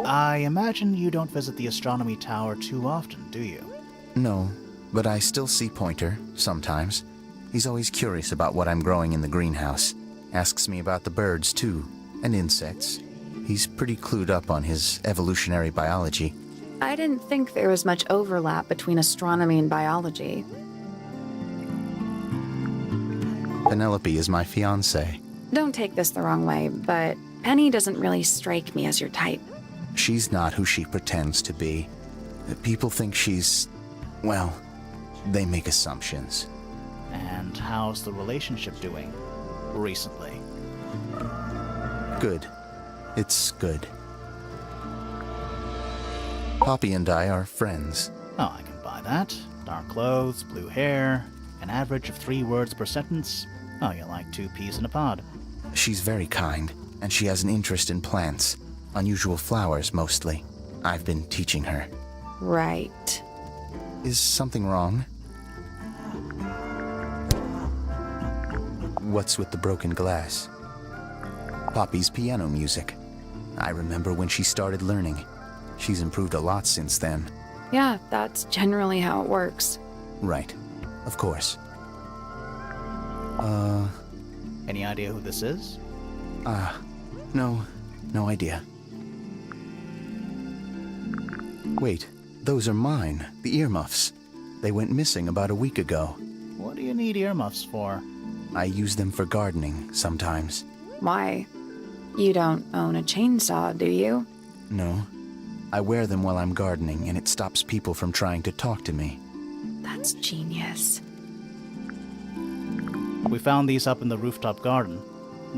I imagine you don't visit the astronomy tower too often, do you? No, but I still see Pointer, sometimes. He's always curious about what I'm growing in the greenhouse. Asks me about the birds, too, and insects. He's pretty clued up on his evolutionary biology. I didn't think there was much overlap between astronomy and biology. Penelope is my fiancée. Don't take this the wrong way, but Penny doesn't really strike me as your type. She's not who she pretends to be. People think she's... well, they make assumptions. And how's the relationship doing recently? Good. It's good. Poppy and I are friends. Oh, I can buy that. Dark clothes, blue hair, an average of 3 words per sentence. Oh, you're like 2 peas in a pod. She's very kind, and she has an interest in plants. Unusual flowers, mostly. I've been teaching her. Right. Is something wrong? What's with the broken glass? Poppy's piano music. I remember when she started learning. She's improved a lot since then. Yeah, that's generally how it works. Right. Of course. Any idea who this is? No idea. Wait, those are mine, the earmuffs. They went missing about a week ago. What do you need earmuffs for? I use them for gardening sometimes. Why? You don't own a chainsaw, do you? No. I wear them while I'm gardening, and it stops people from trying to talk to me. That's genius. We found these up in the rooftop garden.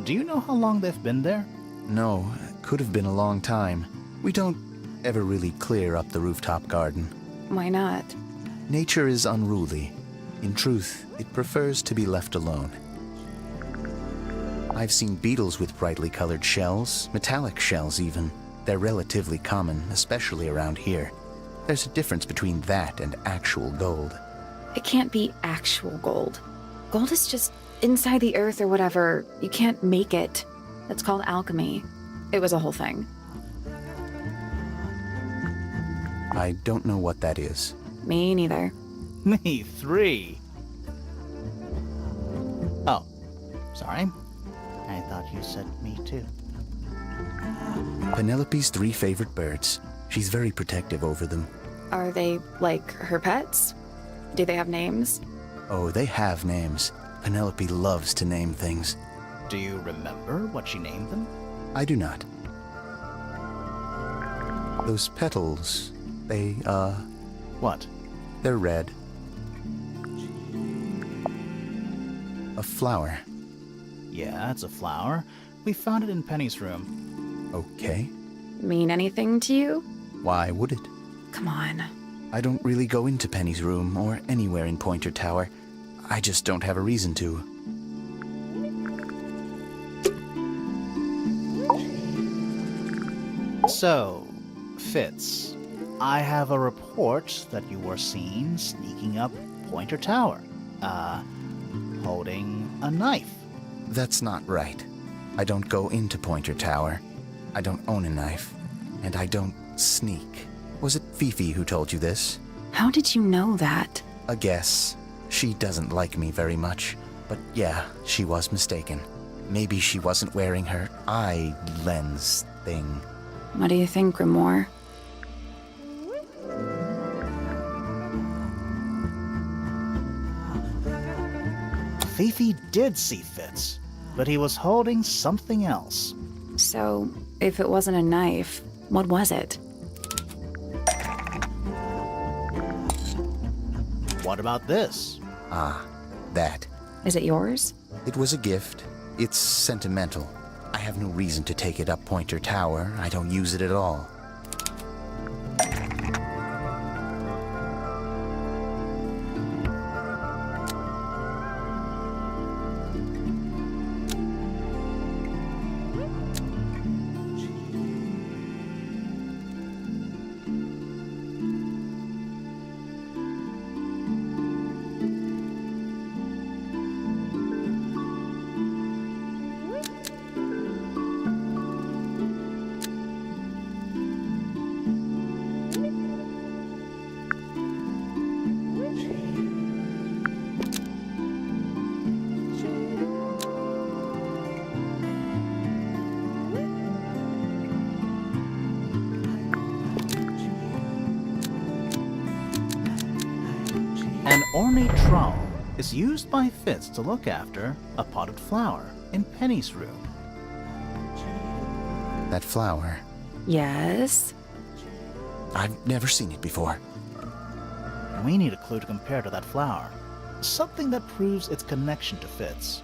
Do you know how long they've been there? No, could have been a long time. We don't ever really clear up the rooftop garden. Why not? Nature is unruly. In truth, it prefers to be left alone. I've seen beetles with brightly colored shells, metallic shells even. They're relatively common, especially around here. There's a difference between that and actual gold. It can't be actual gold. Gold is just inside the earth or whatever. You can't make it. That's called alchemy. It was a whole thing. I don't know what that is. Me neither. Me 3. Oh, sorry. I thought you said me too. Penelope's 3 favorite birds. She's very protective over them. Are they like her pets? Do they have names? Oh, they have names. Penelope loves to name things. Do you remember what she named them? I do not. Those petals, they, What? they're red. A flower. Yeah, it's a flower. We found it in Penny's room. Okay. Mean anything to you? Why would it? Come on. I don't really go into Penny's room or anywhere in Pointer Tower. I just don't have a reason to. So, Fitz, I have a report that you were seen sneaking up Pointer Tower. Holding a knife. That's not right. I don't go into Pointer Tower. I don't own a knife. And I don't sneak. Was it Fifi who told you this? How did you know that? A guess. She doesn't like me very much. But yeah, she was mistaken. Maybe she wasn't wearing her eye lens thing. What do you think, Grimoire? Fifi did see Fitz, but he was holding something else. So, if it wasn't a knife, what was it? What about this? Ah, that. Is it yours? It was a gift. It's sentimental. I have no reason to take it up Pointer Tower. I don't use it at all. An ornate trowel is used by Fitz to look after a potted flower in Penny's room. That flower. Yes. I've never seen it before. We need a clue to compare to that flower. Something that proves its connection to Fitz.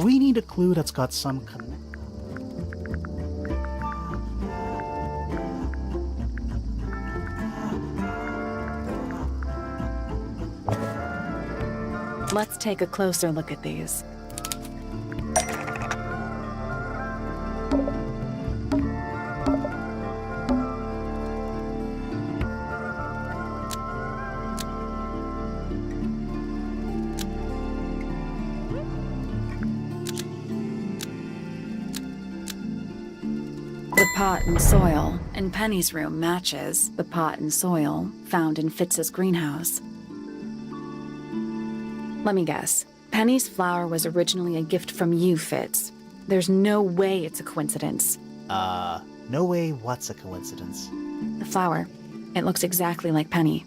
We need a clue that's got some connection. Let's take a closer look at these. pot and soil in Penny's room matches the pot and soil found in Fitz's greenhouse. Let me guess. Penny's flower was originally a gift from you, Fitz. There's no way it's a coincidence. No way what's a coincidence? The flower. It looks exactly like Penny.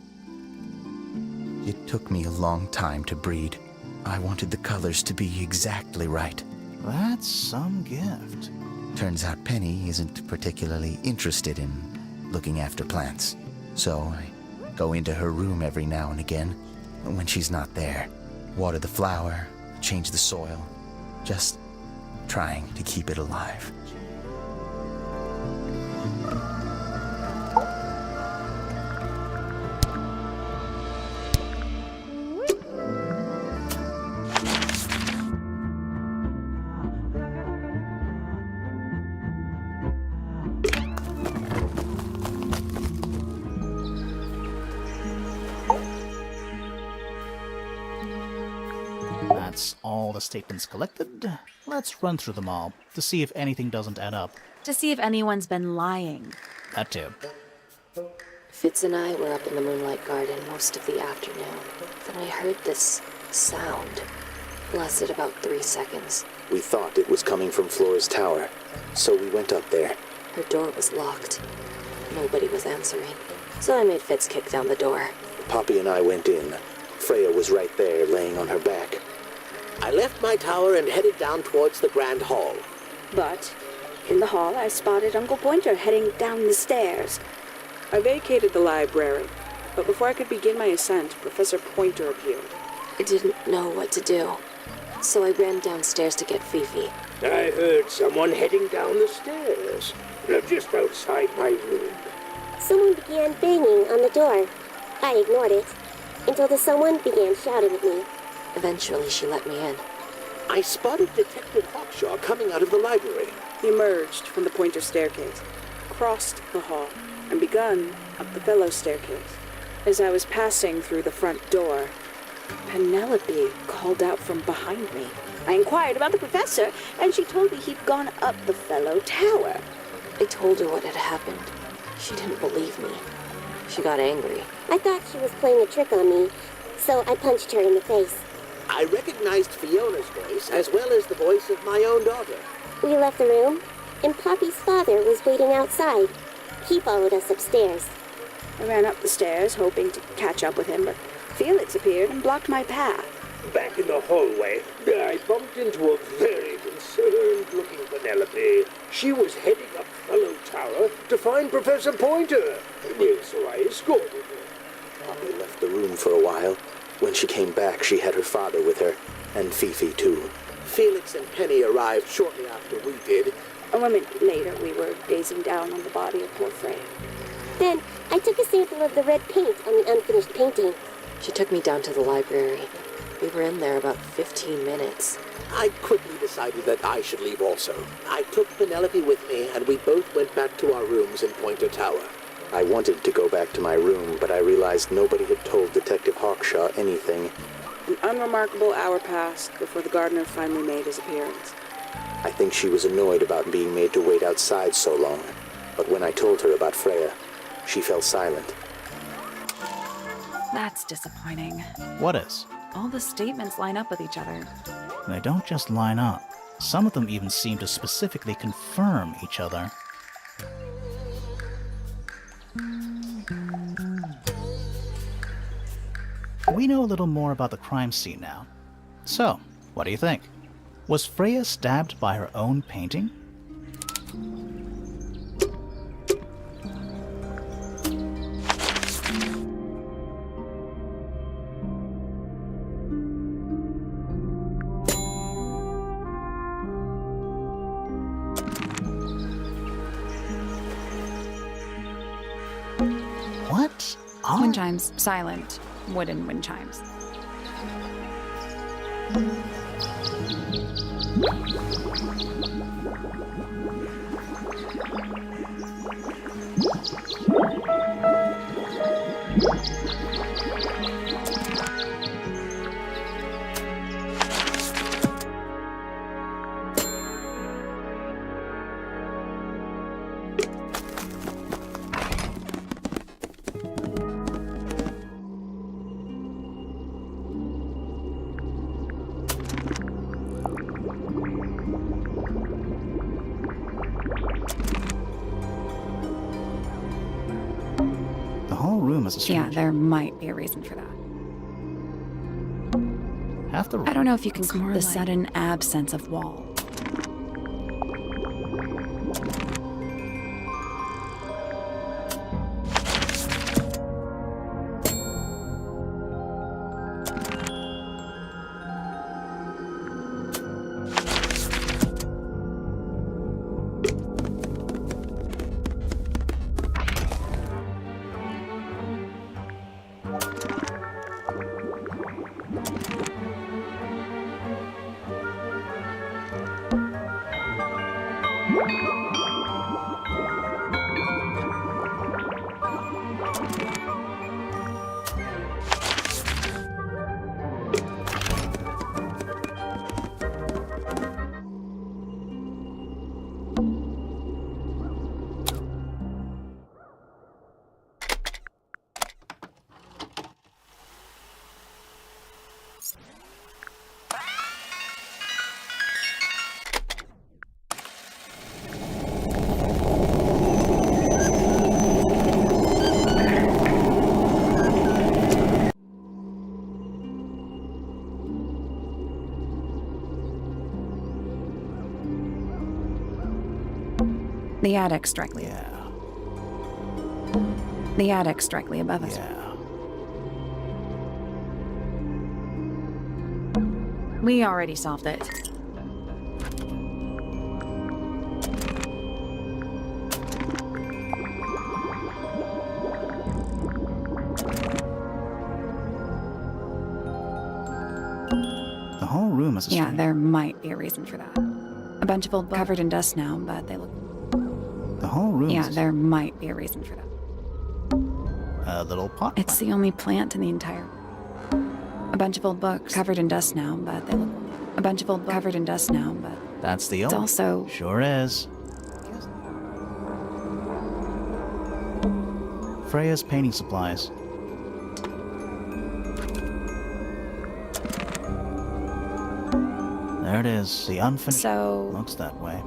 It took me a long time to breed. I wanted the colors to be exactly right. That's some gift. Turns out Penny isn't particularly interested in looking after plants. So I go into her room every now and again when she's not there. Water the flower, change the soil, just trying to keep it alive. That's all the statements collected. Let's run through them all to see if anything doesn't add up. To see if anyone's been lying. That too. Fitz and I were up in the moonlight garden most of the afternoon. Then I heard this sound. Lasted about 3 seconds. We thought it was coming from Flora's tower, so we went up there. Her door was locked. Nobody was answering. So I made Fitz kick down the door. Poppy and I went in. Freya was right there, laying on her back. I left my tower and headed down towards the Grand Hall. But in the hall, I spotted Uncle Pointer heading down the stairs. I vacated the library, but before I could begin my ascent, Professor Pointer appeared. I didn't know what to do. So I ran downstairs to get Fifi. I heard someone heading down the stairs, just outside my room. Someone began banging on the door. I ignored it until the someone began shouting at me. Eventually, she let me in. I spotted Detective Hawkshaw coming out of the library. He emerged from the Pointer staircase, crossed the hall, and begun up the fellow staircase. As I was passing through the front door, Penelope called out from behind me. I inquired about the professor, and she told me he'd gone up the fellow tower. I told her what had happened. She didn't believe me. She got angry. I thought she was playing a trick on me, so I punched her in the face. I recognized Fiona's voice as well as the voice of my own daughter. We left the room, and Poppy's father was waiting outside. He followed us upstairs. I ran up the stairs, hoping to catch up with him, but Felix appeared and blocked my path. Back in the hallway, I bumped into a very concerned-looking Penelope. She was heading up Fellow Tower to find Professor Pointer, so I escorted her. Poppy left the room for a while. When she came back, she had her father with her, and Fifi too. Felix and Penny arrived shortly after we did. A moment later, we were gazing down on the body of poor Freya. Then I took a sample of the red paint on the unfinished painting. She took me down to the library. We were in there about 15 minutes. I quickly decided that I should leave also. I took Penelope with me, and we both went back to our rooms in Pointer Tower. I wanted to go back to my room, but I realized nobody had told Detective Hawkshaw anything. An unremarkable hour passed before the gardener finally made his appearance. I think she was annoyed about being made to wait outside so long, but when I told her about Freya, she fell silent. That's disappointing. What is? All the statements line up with each other. They don't just line up. Some of them even seem to specifically confirm each other. We know a little more about the crime scene now. So, what do you think? Was Freya stabbed by her own painting? What? Wind chimes, silent. Wooden wind chimes. room is a Yeah, strange. there might be a reason for that. Half the room. I don't know if you can call more the like- sudden absence of wall. The attic's directly. Yeah. The attic's directly above us. Yeah. We already solved it. The whole room is a Yeah, strange. there might be a reason for that. A bunch of old books covered in dust now, but they look. The whole room Yeah, is there might be a reason for that. a little pot. It's the only plant in the entire. A bunch of old books covered in dust now, but they look. A bunch of old books covered in dust now, but That's the it's only. also. Sure is. Freya's painting supplies. There it is. The unfinished. So. Looks that way.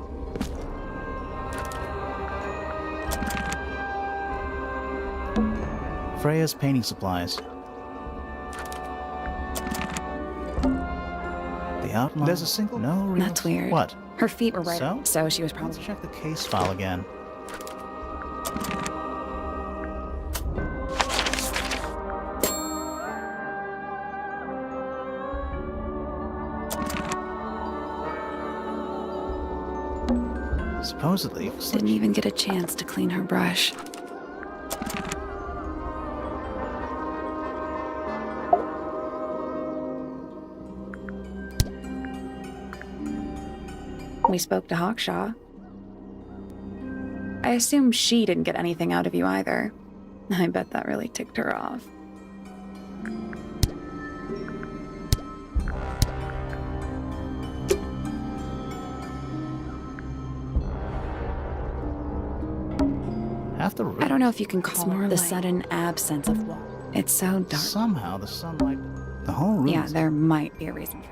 Freya's painting supplies. The outline. There's a single. No real. That's weird. What? Her feet were right. So? So she was Let's probably. check the case file again. Supposedly, Didn't even get a chance to clean her brush. We spoke to Hawkshaw. I assume she didn't get anything out of you either. I bet that really ticked her off. half the room. I don't know if you can call more it the like- sudden absence of wall. It's so dark. Somehow the sunlight. The whole room. Yeah, is- there might be a reason for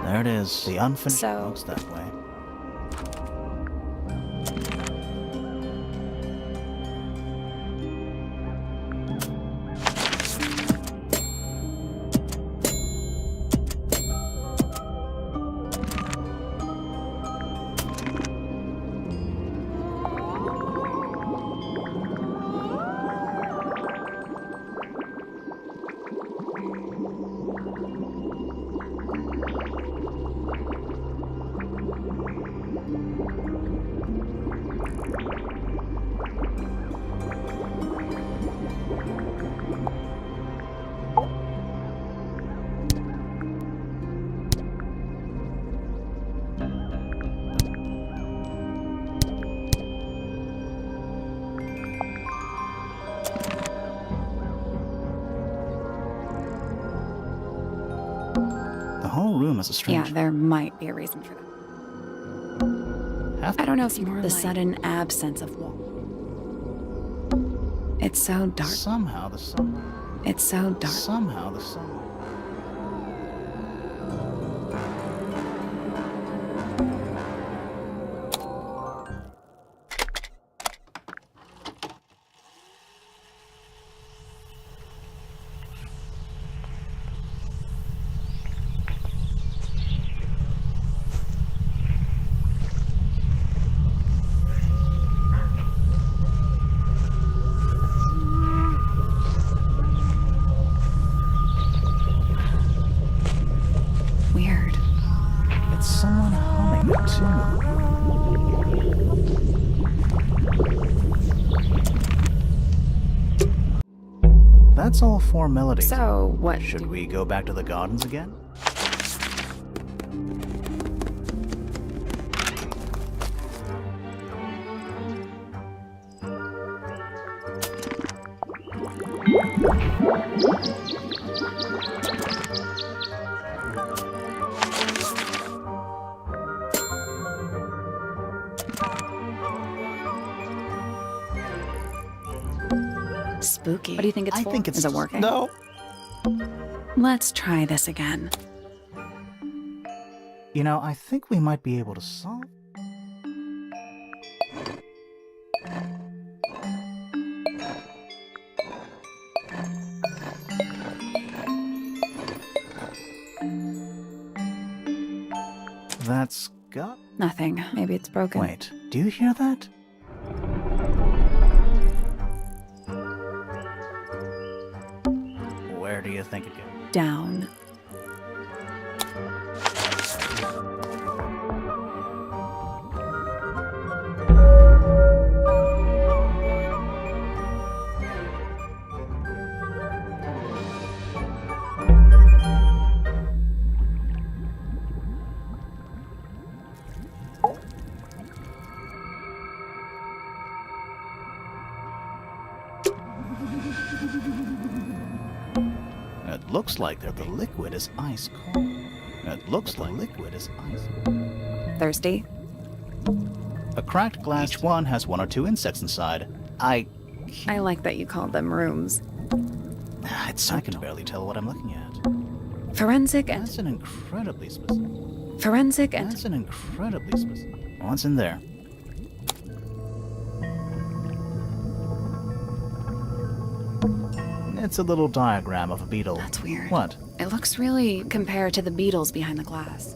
There it is. The unfinished. So- Looks that way. whole room has a strange... Yeah, there might be a reason for that. I don't know if the sudden absence of wall. It's so dark. Somehow the sun... It's so dark. Somehow the sun... Weird. It's someone humming a tune. That's all 4 melodies. So, what? Should we go back to the gardens again? Spooky. What do you think it's I for? think it's... Is it working? No. Let's try this again. You know, I think we might be able to solve... That's got... Nothing. Maybe it's broken. Wait, do you hear that? Where do you think it goes? Down. It looks like the liquid is ice cold. It looks like liquid is ice. Thirsty? A cracked glass. Each one has 1 or 2 insects inside. I like that you called them rooms. I can barely tell what I'm looking at. Forensic and... That's an incredibly specific... Forensic and... That's an incredibly specific... What's in there? It's a little diagram of a beetle. That's weird. What? It looks really compared to the beetles behind the glass.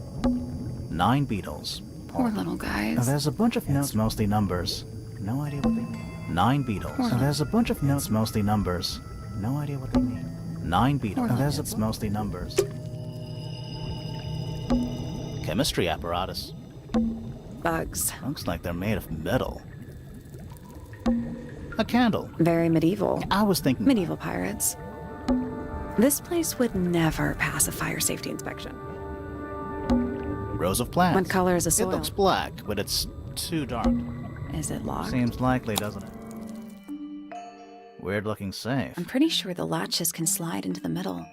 9 beetles. Poor little guys. Now, there's a bunch of notes, mostly numbers. No idea what they mean. 9 beetles. Now, there's a bunch of notes, mostly numbers. No idea what they mean. 9 beetles. Now, there's mostly numbers. Chemistry apparatus. Bugs. Looks like they're made of metal. A candle. Very medieval. I was thinking... Medieval pirates. This place would never pass a fire safety inspection. Rows of plants. What color is the It soil? looks black, but it's too dark. Is it locked? Seems likely, doesn't it? Weird looking safe. I'm pretty sure the latches can slide into the middle.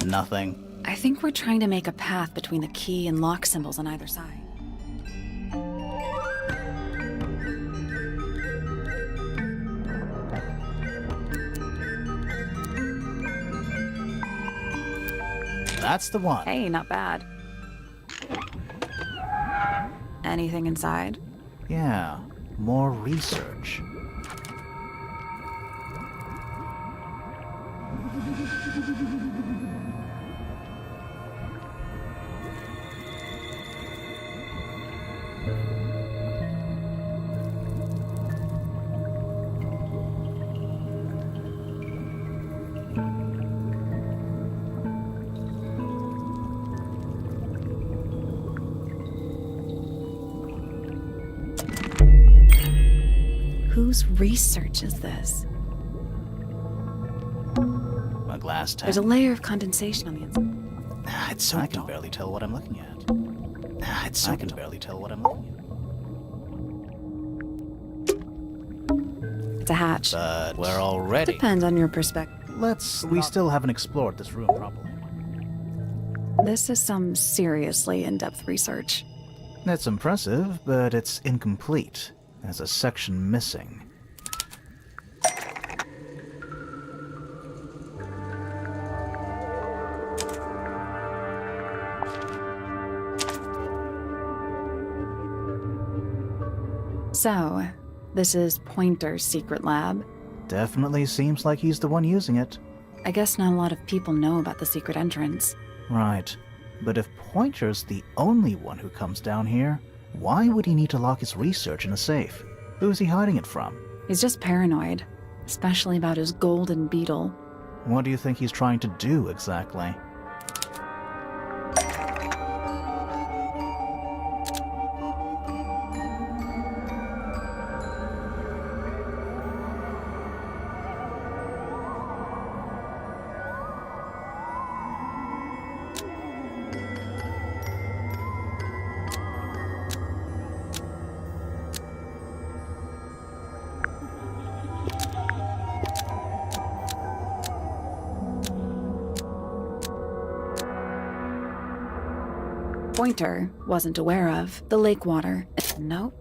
Nothing. I think we're trying to make a path between the key and lock symbols on either side. That's the one. Hey, not bad. Anything inside? Yeah, more research. Whose research is this? A glass tank. There's a layer of condensation on the inside. It's so I can barely tell what I'm looking at. I can barely tell what I'm looking at. It's a hatch. But we're already. Depends on your perspective. We still haven't explored this room properly. This is some seriously in-depth research. It's impressive, but it's incomplete. There's a section missing. So, this is Pointer's secret lab. Definitely seems like he's the one using it. I guess not a lot of people know about the secret entrance. Right. But if Pointer's the only one who comes down here, why would he need to lock his research in a safe? Who's he hiding it from? He's just paranoid, especially about his golden beetle. What do you think he's trying to do exactly? Pointer wasn't aware of. The lake water. Nope.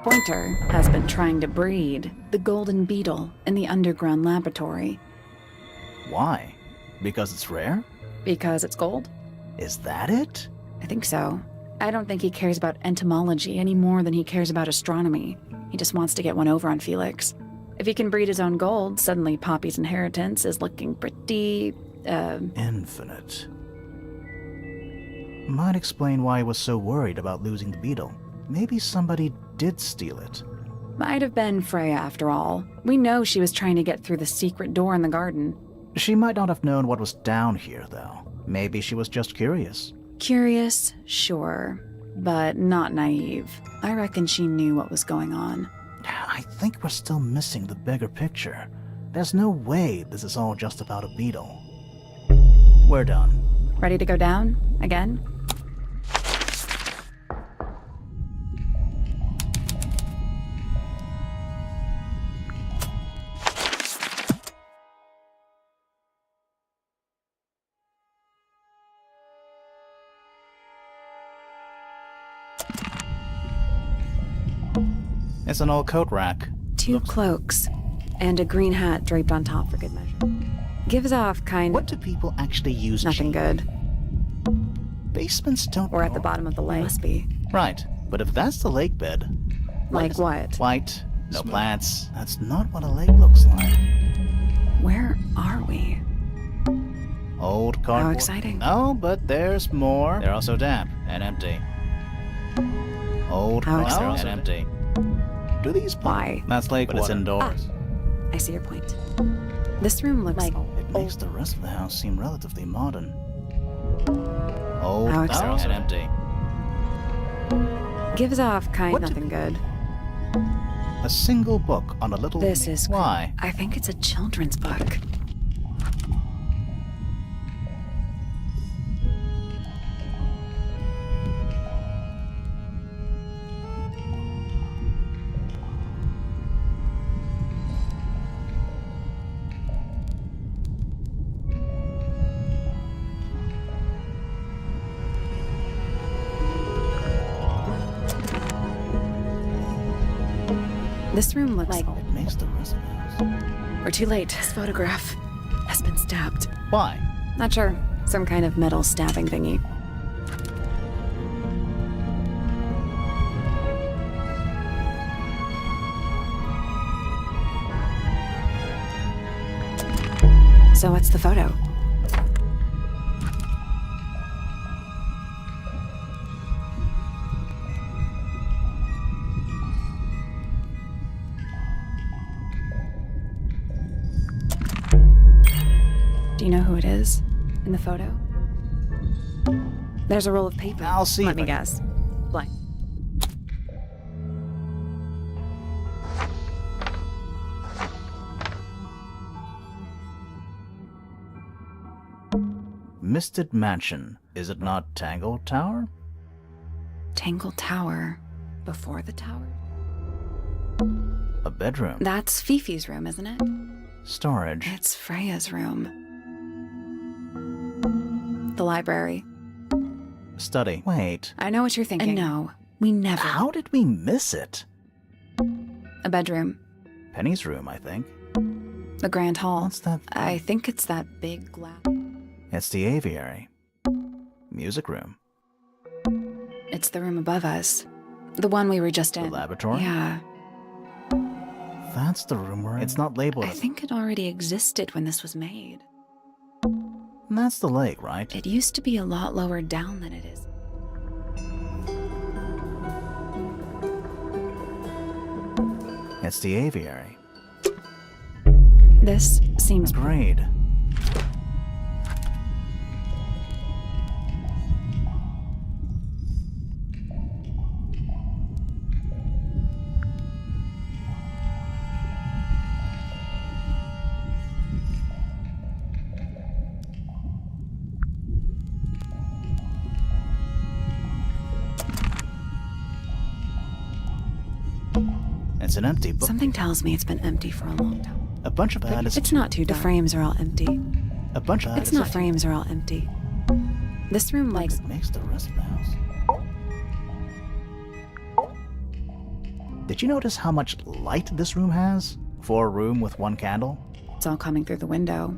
Pointer has been trying to breed the golden beetle in the underground laboratory. Why? Because it's rare? Because it's gold? Is that it? I think so. I don't think he cares about entomology any more than he cares about astronomy. He just wants to get one over on Felix. If he can breed his own gold, suddenly Poppy's inheritance is looking pretty, Infinite. Might explain why he was so worried about losing the beetle. Maybe somebody did steal it. Might have been Freya after all. We know she was trying to get through the secret door in the garden. She might not have known what was down here, though. Maybe she was just curious. Curious, sure, but not naive. I reckon she knew what was going on. I think we're still missing the bigger picture. There's no way this is all just about a beetle. We're done. Ready to go down? Again? It's an old coat rack. 2 cloaks, and a green hat draped on top for good measure. Gives off kind What of do people actually use? nothing good. Basements don't. We're at the bottom of the lake. Must be. Right, but if that's the lake bed, Like what? white, no plants, that's not what a lake looks like. Where are we? Old cardboard. exciting. No, but there's more. They're also damp and empty. Old How cardboard exciting. and empty. Do these Why? That's lake But water. it's indoors. I see your point. This room looks like It makes the rest of the house seem relatively modern. Old How exciting. and empty. gives off kind What of do nothing good. A single book on a little. This is why. I think it's a children's book. This room looks like It makes the rest of the house. we're too late. This photograph has been stabbed. Why? Not sure. Some kind of metal stabbing thingy. So what's the photo? Do you know who it is in the photo? There's a roll of paper. I'll see Let if me I can- guess. Blank. Misted Mansion. Is it not Tangle Tower? Tangle Tower. Before the tower? A bedroom. That's Fifi's room, isn't it? Storage. It's Freya's room. The library. Study. Wait. I know what you're thinking. And no, we never. How did we miss it? A bedroom. Penny's room, I think. The grand hall. What's that? I think it's that big glass. It's the aviary. Music room. It's the room above us. The one we were just The in. laboratory? Yeah. That's the room we're in. It's not labeled. I think it already existed when this was made. That's the lake, right? It used to be a lot lower down than it is. It's the aviary. This seems Great. It's an empty book. Something tells me it's been empty for a long time. A bunch of that is... It's not too dark. The frames are all empty. A bunch of that It's is... not frames are all empty. This room, like... It makes the rest of the house. Did you notice how much light this room has? For a room with one candle? It's all coming through the window.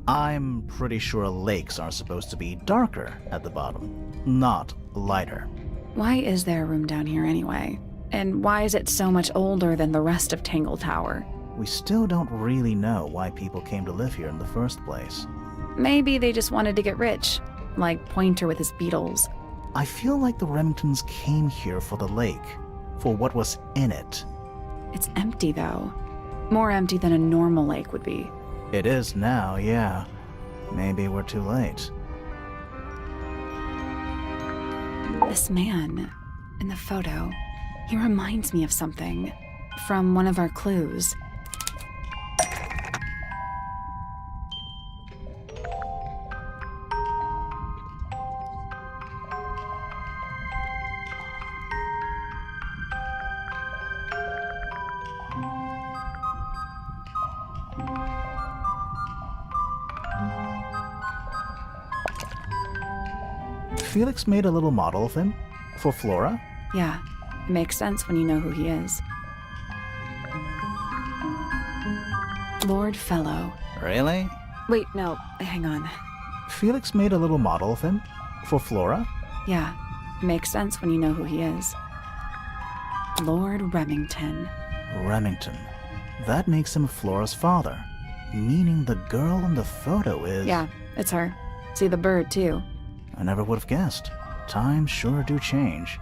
I'm pretty sure lakes are supposed to be darker at the bottom, not lighter. Why is there a room down here anyway? And why is it so much older than the rest of Tangle Tower? We still don't really know why people came to live here in the first place. Maybe they just wanted to get rich, like Pointer with his beetles. I feel like the Remingtons came here for the lake, for what was in it. It's empty, though. More empty than a normal lake would be. It is now, yeah. Maybe we're too late. This man, in the photo, he reminds me of something. From one of our clues. Felix made a little model of him for Flora. Yeah, it makes sense when you know who he is. Lord Fellow. Really? Wait, no, hang on. Felix made a little model of him for Flora. Yeah, it makes sense when you know who he is. Lord Remington. Remington. That makes him Flora's father, meaning the girl in the photo is... Yeah, it's her. See the bird, too. I never would have guessed. Times sure do change.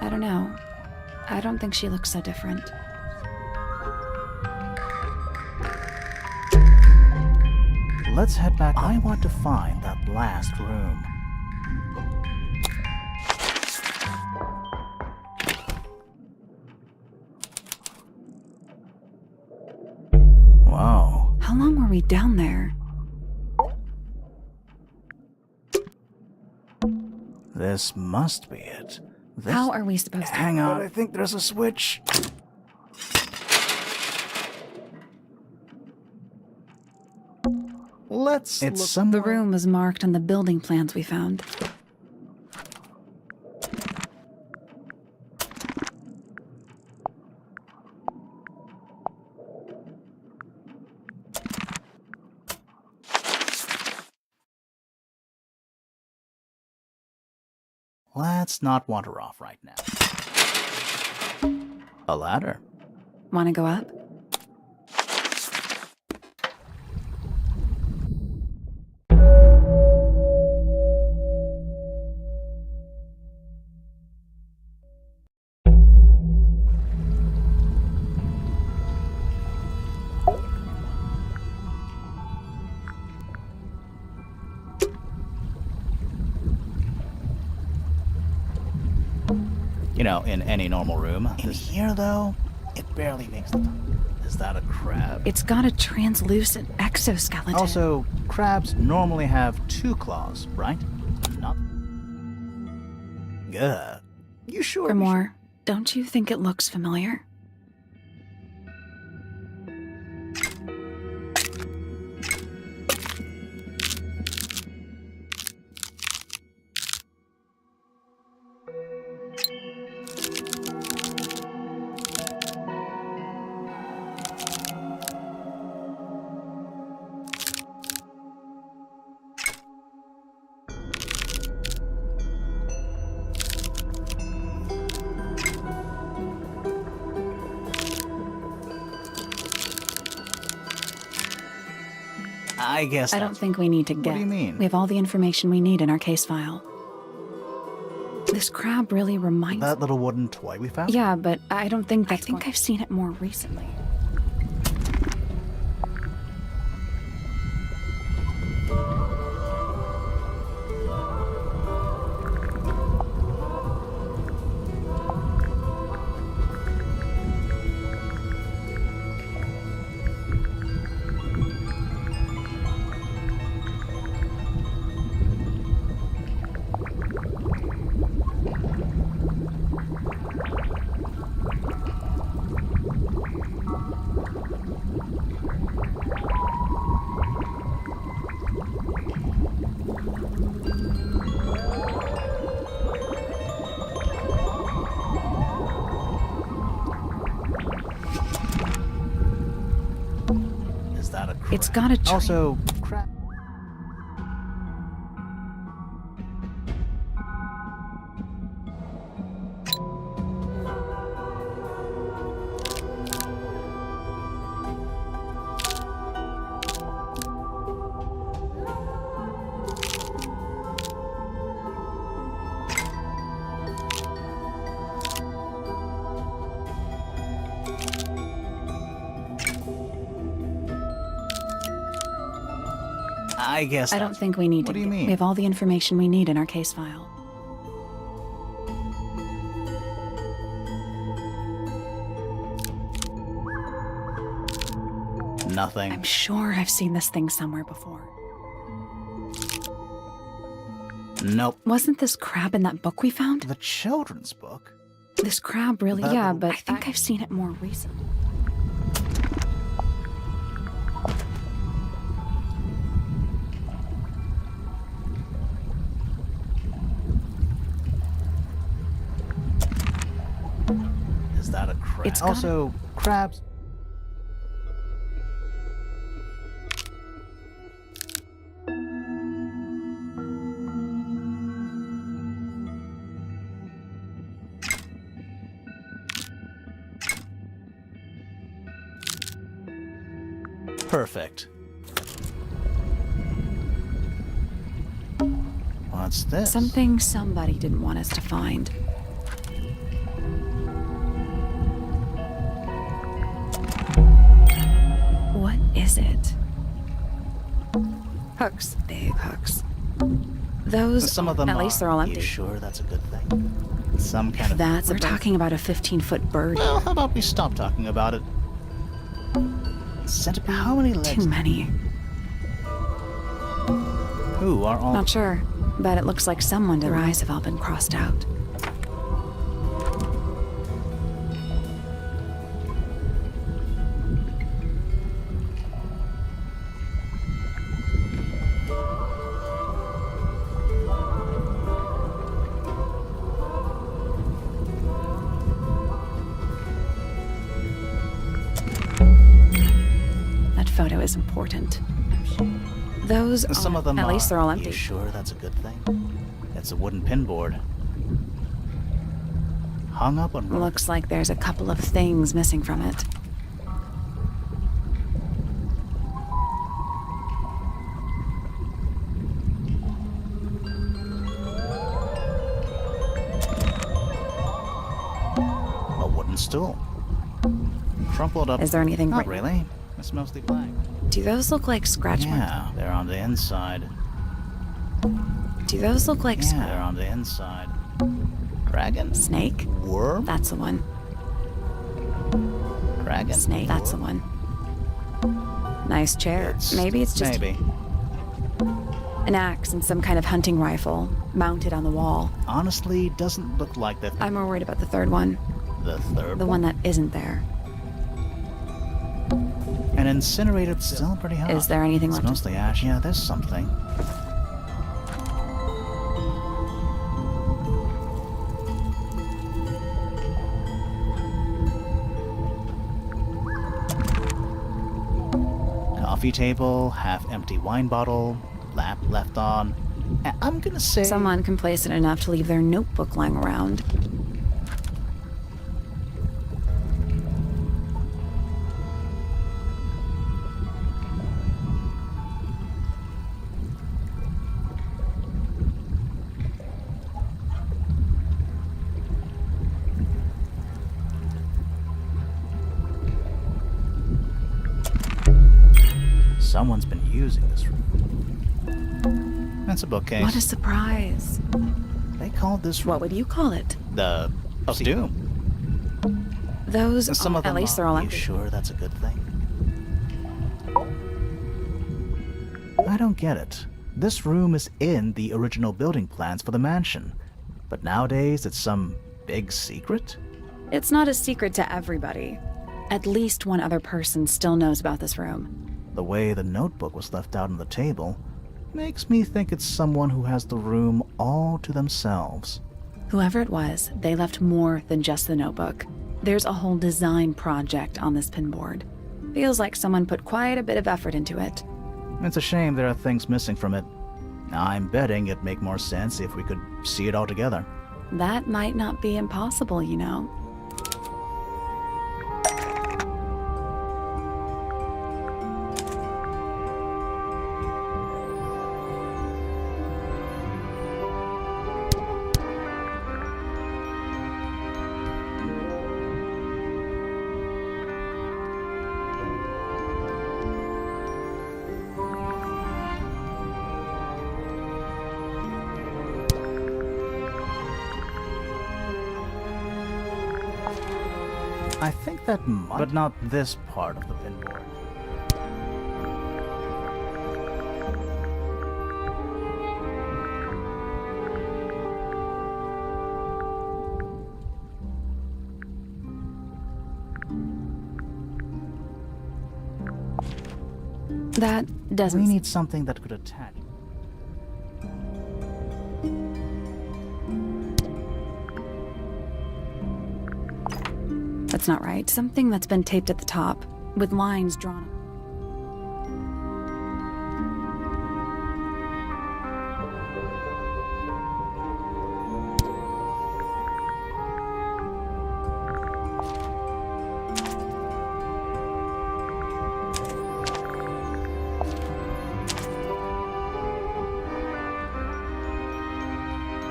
I don't know. I don't think she looks so different. Let's head back. I want to find that last room. Wow. How long were we down there? This must be it. How are we supposed to... Hang on, I think there's a switch. Let's look somewhere. The room was marked on the building plans we found. Let's not wander off right now. A ladder. Want to go up? You know, in any normal room. In here, though, it barely makes the top. Is that a crab? It's got a translucent exoskeleton. Also, crabs normally have 2 claws, right? Not... Ugh. You sure? Grimoire, don't you think it looks familiar? I guess I don't think we need to guess. What do you mean? We have all the information we need in our case file. This crab really reminds... That little wooden toy we found? Yeah, but I don't think that's... I think I've seen it more recently. Is that a crab? It's got a tree. Also, crab. I guess I don't think we need to. What do you mean? We have all the information we need in our case file. Nothing. I'm sure I've seen this thing somewhere before. Nope. Wasn't this crab in that book we found? The children's book? This crab really, That yeah, little but I think I've seen it more recently. Is that a crab? It's got also, crabs. Perfect. What's this? Something somebody didn't want us to find. What is it? Hooks. Big hooks. Those, Some of them at least they're all empty. You sure that's a good thing? Some kind of... That's We're we're talking about a 15-foot bird. Well, how about we stop talking about it? Centipede? How many legs? Too many. Who are all... Not sure, but it looks like someone did. Their eyes have all been crossed out. That photo is important. Those, Some of them at least they're all You empty. sure that's a good thing? It's a wooden pinboard. Hung up on... Looks like there's a couple of things missing from it. A wooden stool. Crumpled up... Is there anything Not right- really. It's mostly black. Do those look like scratch marks? Yeah, they're on the inside. Do those look like Yeah, they're on the inside. Dragon? snake? Worm? That's the one. Dragon? Snake. That's the one. Nice chair. Maybe it's just Maybe. an axe and some kind of hunting rifle mounted on the wall. Honestly, doesn't look like that. I'm more worried about the third one. The third The one that isn't there. An incinerator still pretty hot. Is there anything It's left? mostly ash. Yeah, there's something. Coffee table, half-empty wine bottle, lamp left on. I'm gonna say... Someone complacent enough to leave their notebook lying around. Someone's been using this room. That's a bookcase. What a surprise. They called this room What would you call it? the of Doom. Those, Some of at them least they're all You empty. sure that's a good thing? I don't get it. This room is in the original building plans for the mansion, but nowadays it's some big secret? It's not a secret to everybody. At least one other person still knows about this room. The way the notebook was left out on the table makes me think it's someone who has the room all to themselves. Whoever it was, they left more than just the notebook. There's a whole design project on this pinboard. Feels like someone put quite a bit of effort into it. It's a shame there are things missing from it. I'm betting it'd make more sense if we could see it all together. That might not be impossible, you know. I think that might, but not this part of the pinboard. That doesn't... We need something that could attach. That's not right. Something that's been taped at the top, with lines drawn.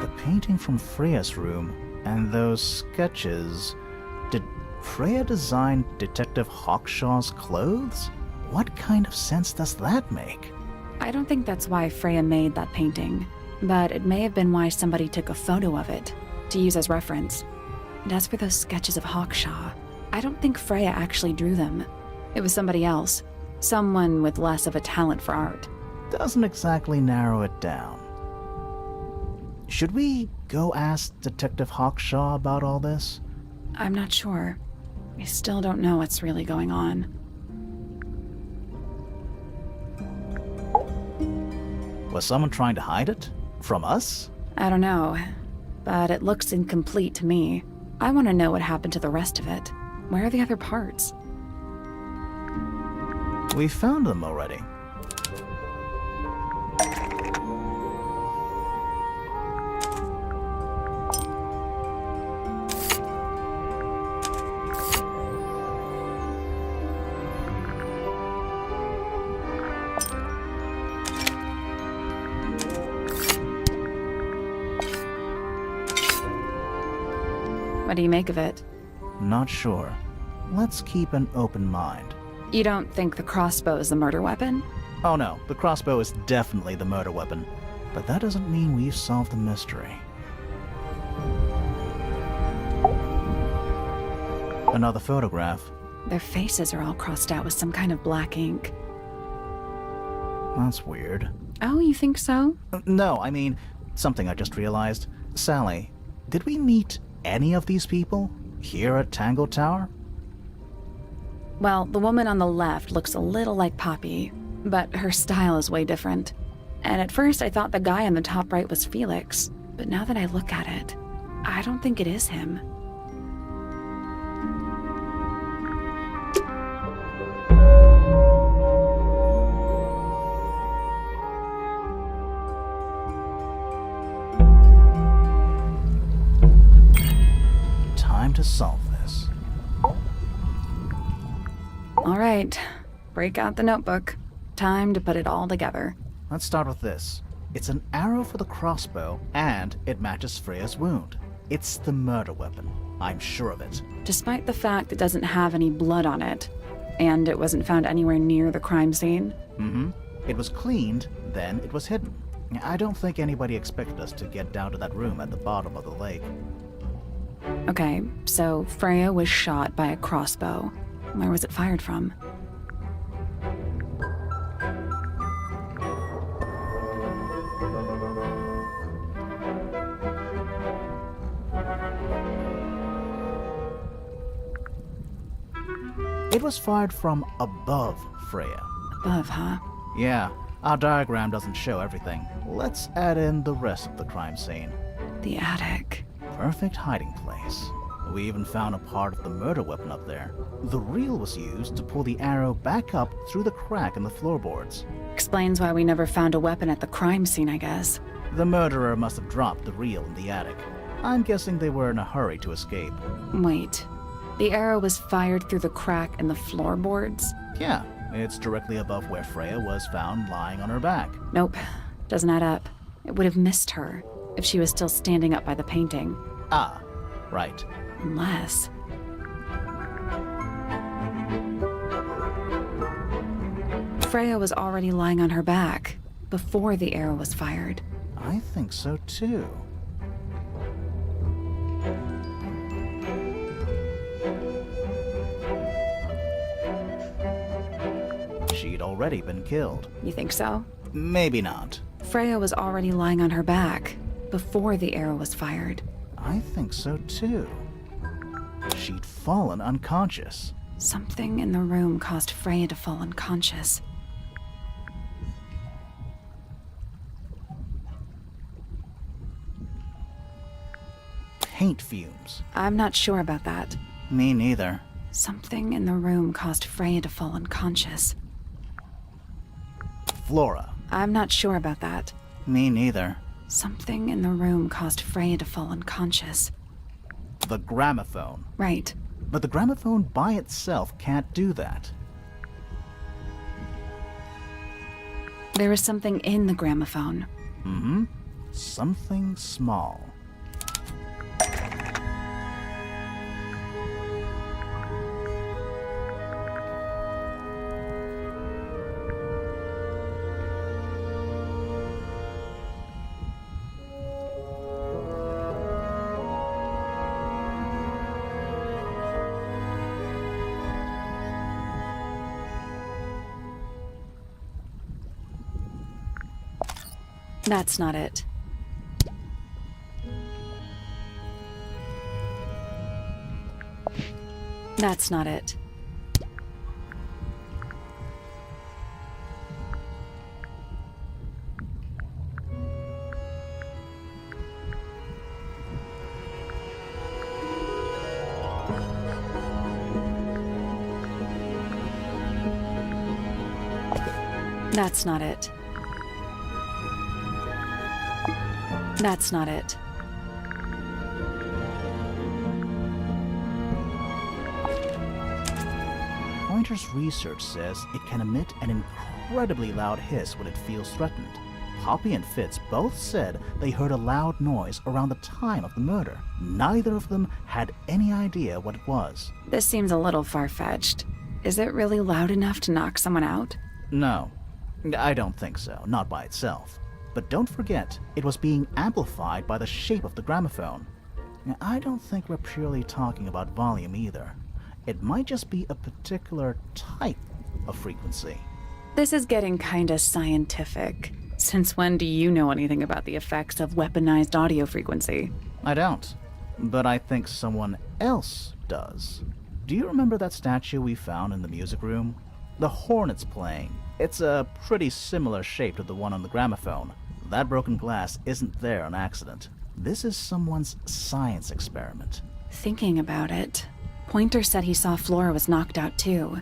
The painting from Freya's room and those sketches. Did Freya design Detective Hawkshaw's clothes? What kind of sense does that make? I don't think that's why Freya made that painting, but it may have been why somebody took a photo of it to use as reference. And as for those sketches of Hawkshaw, I don't think Freya actually drew them. It was somebody else, someone with less of a talent for art. Doesn't exactly narrow it down. Should we go ask Detective Hawkshaw about all this? I'm not sure. I still don't know what's really going on. Was someone trying to hide it? From us? I don't know, but it looks incomplete to me. I want to know what happened to the rest of it. Where are the other parts? We found them already. What do you make of it? Not sure. Let's keep an open mind. You don't think the crossbow is the murder weapon? Oh no, the crossbow is definitely the murder weapon. But that doesn't mean we've solved the mystery. Another photograph. Their faces are all crossed out with some kind of black ink. That's weird. Oh, you think so? No, I mean, something I just realized. Sally, did we meet any of these people here at Tangle Tower? Well, the woman on the left looks a little like Poppy, but her style is way different. And at first I thought the guy on the top right was Felix, but now that I look at it, I don't think it is him. Time to solve this. All right, break out the notebook. Time to put it all together. Let's start with this. It's an arrow for the crossbow, and it matches Freya's wound. It's the murder weapon. I'm sure of it. Despite the fact it doesn't have any blood on it, and it wasn't found anywhere near the crime scene. It was cleaned, then it was hidden. I don't think anybody expected us to get down to that room at the bottom of the lake. Okay, so Freya was shot by a crossbow. Where was it fired from? It was fired from above Freya. Above, huh? Yeah, our diagram doesn't show everything. Let's add in the rest of the crime scene. The attic. Perfect hiding place. We even found a part of the murder weapon up there. The reel was used to pull the arrow back up through the crack in the floorboards. Explains why we never found a weapon at the crime scene, I guess. The murderer must have dropped the reel in the attic. I'm guessing they were in a hurry to escape. Wait. The arrow was fired through the crack in the floorboards? Yeah, it's directly above where Freya was found lying on her back. Nope. Doesn't add up. It would have missed her if she was still standing up by the painting. Ah, right. Unless... Freya was already lying on her back before the arrow was fired. I think so too. She'd already been killed. You think so? Maybe not. Freya was already lying on her back before the arrow was fired. I think so too. She'd fallen unconscious. Something in the room caused Freya to fall unconscious. Paint fumes. I'm not sure about that. Me neither. Something in the room caused Freya to fall unconscious. Flora. I'm not sure about that. Me neither. Something in the room caused Freya to fall unconscious. The gramophone. Right. But the gramophone by itself can't do that. There was something in the gramophone. Mm-hmm. Something small. That's not it. That's not it. That's not it. That's not it. Pointer's research says it can emit an incredibly loud hiss when it feels threatened. Poppy and Fitz both said they heard a loud noise around the time of the murder. Neither of them had any idea what it was. This seems a little far-fetched. Is it really loud enough to knock someone out? No, I don't think so, not by itself. But don't forget, it was being amplified by the shape of the gramophone. I don't think we're purely talking about volume either. It might just be a particular type of frequency. This is getting kinda scientific. Since when do you know anything about the effects of weaponized audio frequency? I don't, but I think someone else does. Do you remember that statue we found in the music room? The hornet's playing. It's a pretty similar shape to the one on the gramophone. That broken glass isn't there on accident. This is someone's science experiment. Thinking about it, Pointer said he saw Flora was knocked out too.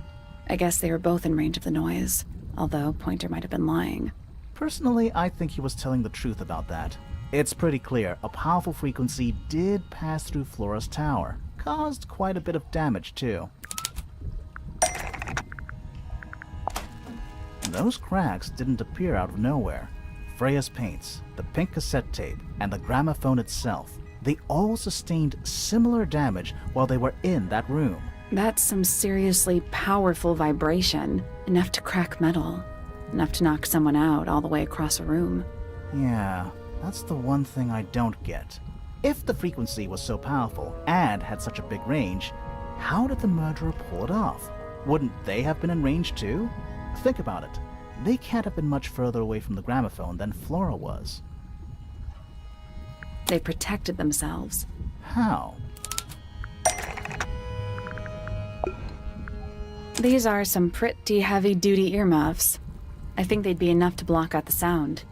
I guess they were both in range of the noise, although Pointer might have been lying. Personally, I think he was telling the truth about that. It's pretty clear a powerful frequency did pass through Flora's tower. Caused quite a bit of damage too. Those cracks didn't appear out of nowhere. Freya's paints, the pink cassette tape, and the gramophone itself, they all sustained similar damage while they were in that room. That's some seriously powerful vibration, enough to crack metal, enough to knock someone out all the way across a room. Yeah, that's the one thing I don't get. If the frequency was so powerful and had such a big range, how did the murderer pull it off? Wouldn't they have been in range too? Think about it. They can't have been much further away from the gramophone than Flora was. They protected themselves. How? These are some pretty heavy-duty earmuffs. I think they'd be enough to block out the sound.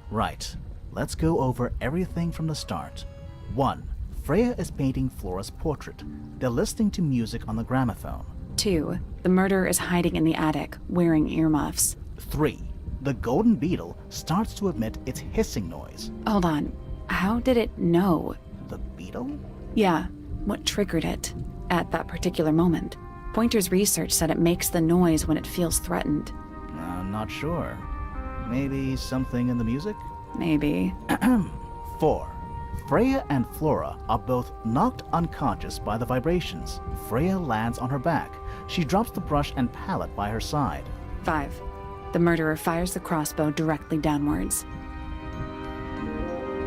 Right. Let's go over everything from the start. 1. Freya is painting Flora's portrait. They're listening to music on the gramophone. 2. The murderer is hiding in the attic, wearing earmuffs. 3. The golden beetle starts to emit its hissing noise. Hold on. How did it know? The beetle? Yeah, what triggered it at that particular moment? Pointer's research said it makes the noise when it feels threatened. I'm not sure. Maybe something in the music? Maybe. 4. Freya and Flora are both knocked unconscious by the vibrations. Freya lands on her back. She drops the brush and palette by her side. 5. The murderer fires the crossbow directly downwards.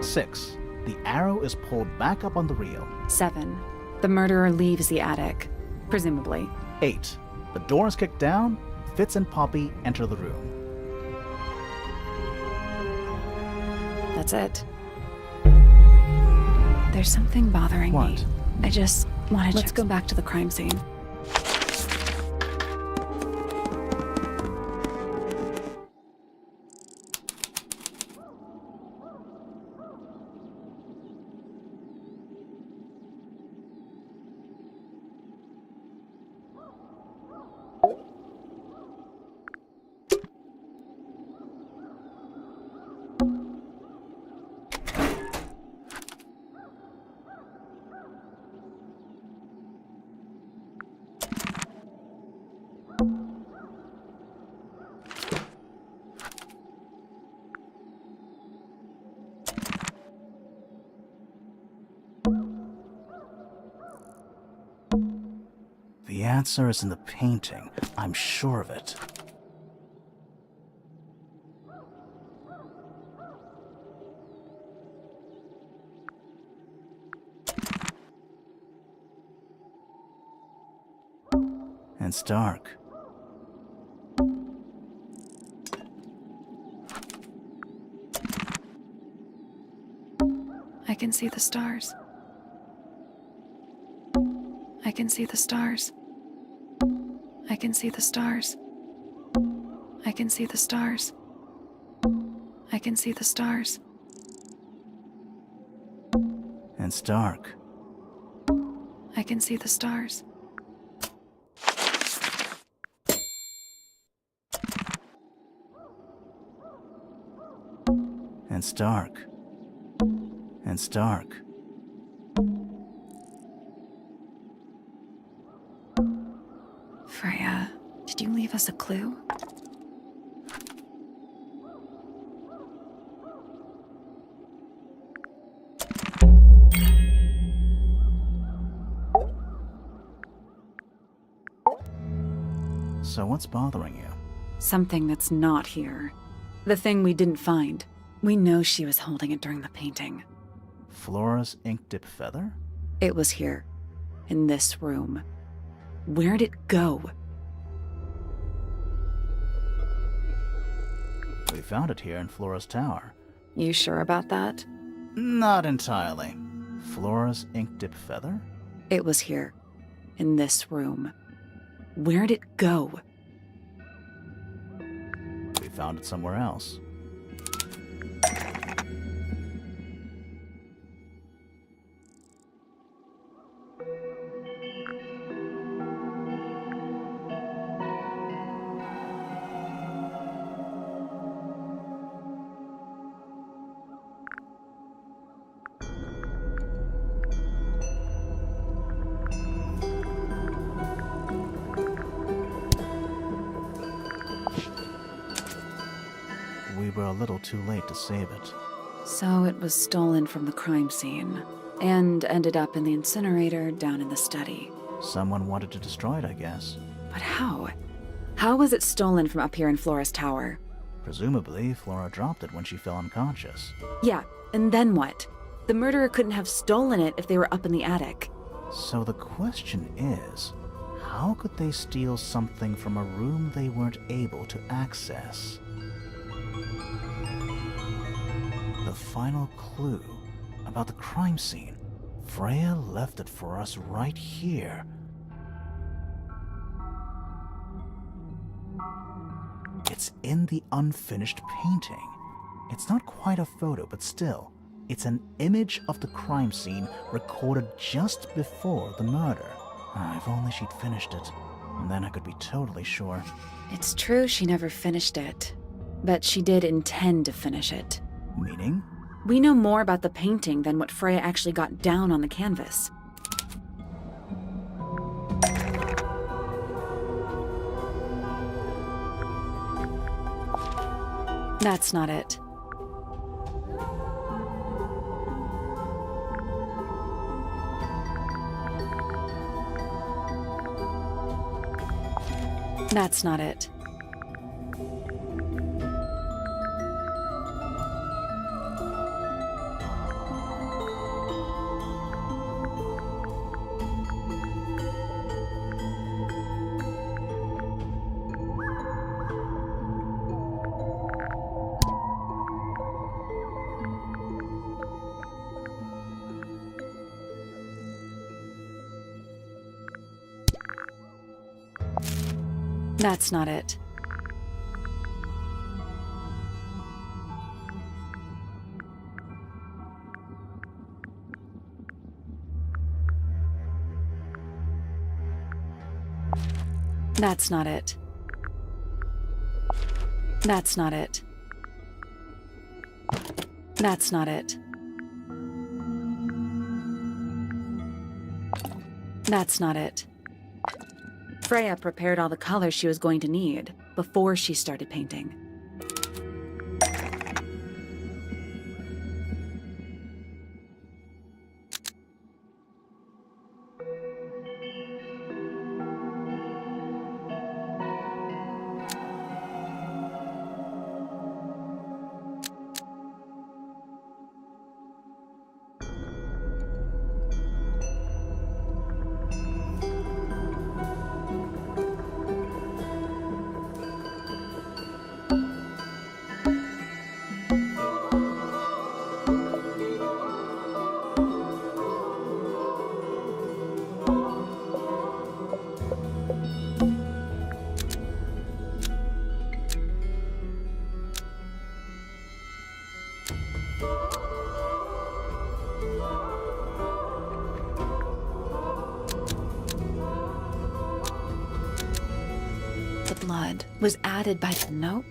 6. The arrow is pulled back up on the reel. 7. The murderer leaves the attic, presumably. 8. The door is kicked down. Fitz and Poppy enter the room. That's it. There's something bothering me. What? I just want to Let's go back to the crime scene. The answer is in the painting. I'm sure of it. And it's dark. I can see the stars. I can see the stars. I can see the stars. I can see the stars. I can see the stars. And it's dark. I can see the stars. And it's dark. And it's dark. Freya, did you leave us a clue? So what's bothering you? Something that's not here. The thing we didn't find. We know she was holding it during the painting. Flora's ink dip feather? It was here, in this room. Where'd it go? We found it here in Flora's tower. You sure about that? Not entirely. Flora's ink dip feather? It was here, in this room. Where'd it go? We found it somewhere else. We were a little too late to save it. So it was stolen from the crime scene, and ended up in the incinerator down in the study. Someone wanted to destroy it, I guess. But how? How was it stolen from up here in Flora's tower? Presumably, Flora dropped it when she fell unconscious. Yeah, and then what? The murderer couldn't have stolen it if they were up in the attic. So the question is, how could they steal something from a room they weren't able to access? The final clue about the crime scene. Freya left it for us right here. It's in the unfinished painting. It's not quite a photo, but still, it's an image of the crime scene recorded just before the murder. If only she'd finished it, and then I could be totally sure. It's true she never finished it, but she did intend to finish it. Meaning? We know more about the painting than what Freya actually got down on the canvas. That's not it. That's not it. That's not it. That's not it. That's not it. That's not it. That's not it. Freya prepared all the colors she was going to need before she started painting. The blood was added by the nope.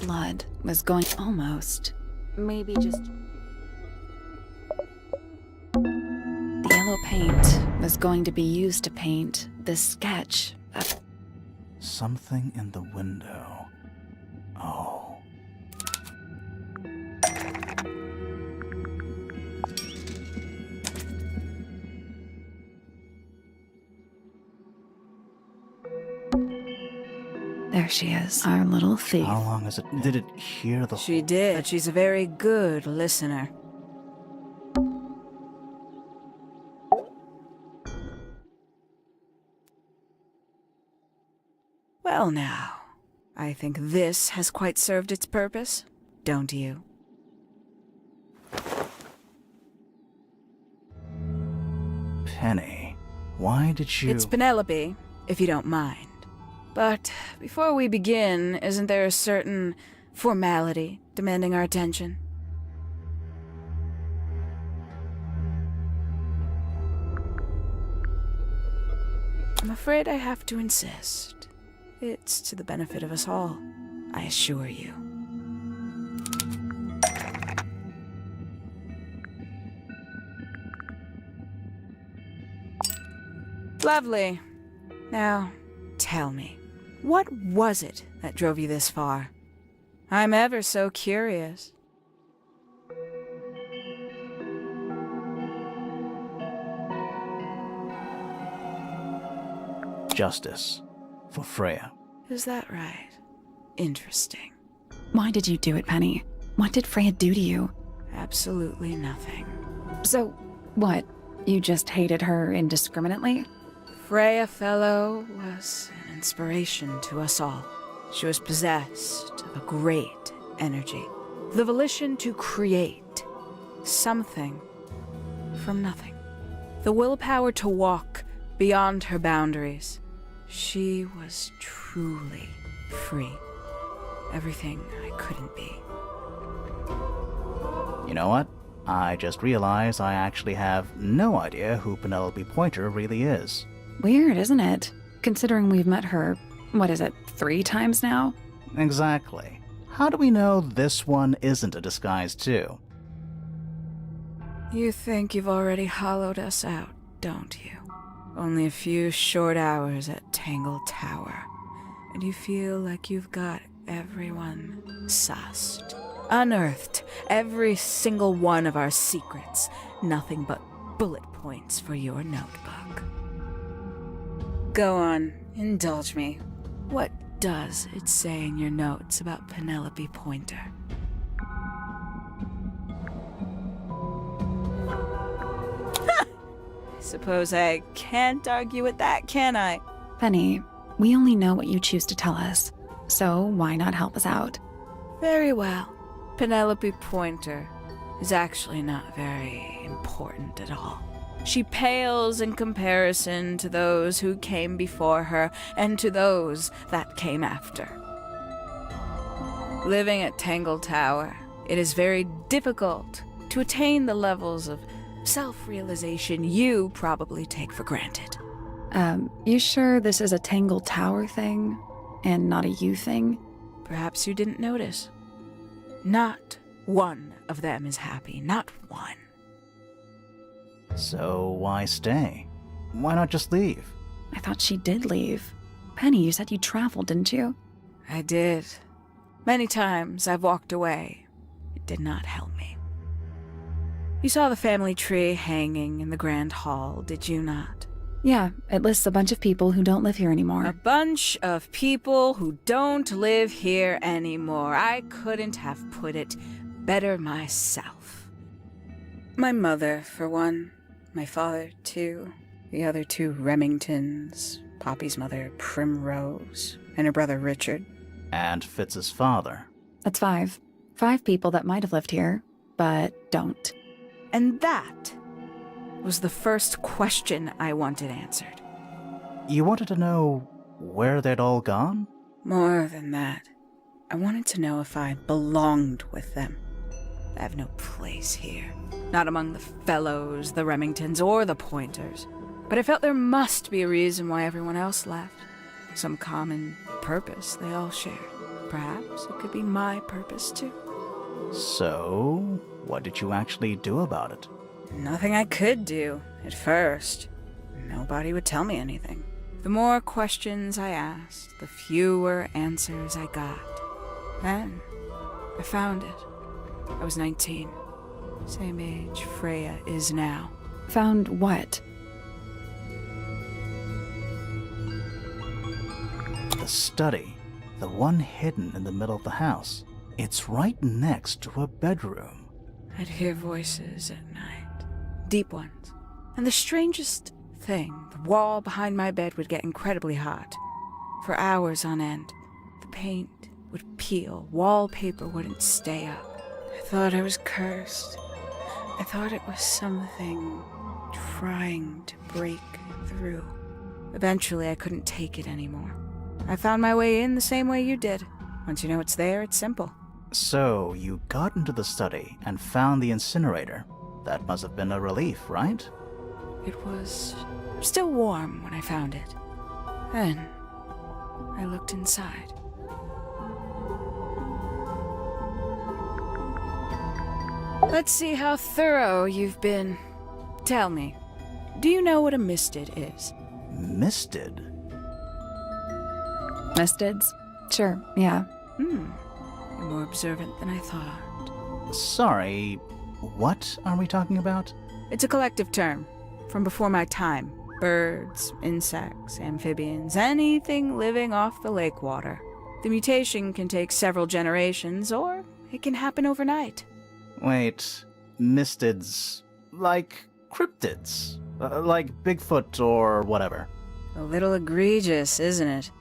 Blood was going almost. Maybe just. The yellow paint was going to be used to paint this sketch of. Something in the window. Oh. There There she is, our little thief. How long is it? Did it hear the She did, but she's a very good listener. Well now, I think this has quite served its purpose, don't you? Penny? Why did you... It's Penelope, if you don't mind. But before we begin, isn't there a certain formality demanding our attention? I'm afraid I have to insist. It's to the benefit of us all, I assure you. Lovely. Now, tell me, what was it that drove you this far? I'm ever so curious. Justice for Freya. Is that right? Interesting. Why did you do it, Penny? What did Freya do to you? Absolutely nothing. So, what? You just hated her indiscriminately? Freya Fellow was an inspiration to us all. She was possessed of a great energy, the volition to create something from nothing, the willpower to walk beyond her boundaries. She was truly free. Everything I couldn't be. You know what? I just realized I actually have no idea who Penelope Pointer really is. Weird, isn't it? Considering we've met her, what is it, 3 times now? Exactly. How do we know this one isn't a disguise too? You think you've already hollowed us out, don't you? Only a few short hours at 탱탱타와, and you feel like you've got everyone sussed. Unearthed every single one of our secrets. Nothing but bullet points for your notebook. Go on, indulge me. What does it say in your notes about Penelope Pointer? Suppose I can't argue with that, can I? Penny, we only know what you choose to tell us, so why not help us out? Very well. Penelope Pointer is actually not very important at all. She pales in comparison to those who came before her and to those that came after. Living at 탱탱타와, it is very difficult to attain the levels of self-realization you probably take for granted. You sure this is a 탱탱타와 thing and not a you thing? Perhaps you didn't notice. Not one of them is happy, not one. So why stay? Why not just leave? I thought she did leave. Penny, you said you traveled, didn't you? I did. Many times I've walked away. It did not help me. You saw the family tree hanging in the grand hall, did you not? Yeah, it lists a bunch of people who don't live here anymore. A bunch of people who don't live here anymore. I couldn't have put it better myself. My mother, for one. My father, too. The other 2 Remingtons. Poppy's mother, Primrose. And her brother, Richard. And Fitz's father. That's 5. 5 people that might have lived here, but don't. And that was the first question I wanted answered. You wanted to know where they'd all gone? More than that, I wanted to know if I belonged with them. I have no place here. Not among the Fellows, the Remingtons, or the Pointers. But I felt there must be a reason why everyone else left. Some common purpose they all shared. Perhaps it could be my purpose, too. So, what did you actually do about it? Nothing I could do, at first. Nobody would tell me anything. The more questions I asked, the fewer answers I got. Then, I found it. I was 19. Same age Freya is now. Found what? The study. The one hidden in the middle of the house. It's right next to a bedroom. I'd hear voices at night, deep ones. And the strangest thing, the wall behind my bed would get incredibly hot. For hours on end, the paint would peel, wallpaper wouldn't stay up. I thought I was cursed. I thought it was something trying to break through. Eventually, I couldn't take it anymore. I found my way in the same way you did. Once you know it's there, it's simple. So, you got into the study and found the incinerator. That must have been a relief, right? It was still warm when I found it. Then, I looked inside. Let's see how thorough you've been. Tell me, do you know what a misted is? Misted? Mistids? Sure, yeah. You're more observant than I thought. Sorry, what are we talking about? It's a collective term from before my time. Birds, insects, amphibians, anything living off the lake water. The mutation can take several generations, or it can happen overnight. Wait, mistids, like cryptids, like Bigfoot or whatever. A little egregious, isn't it?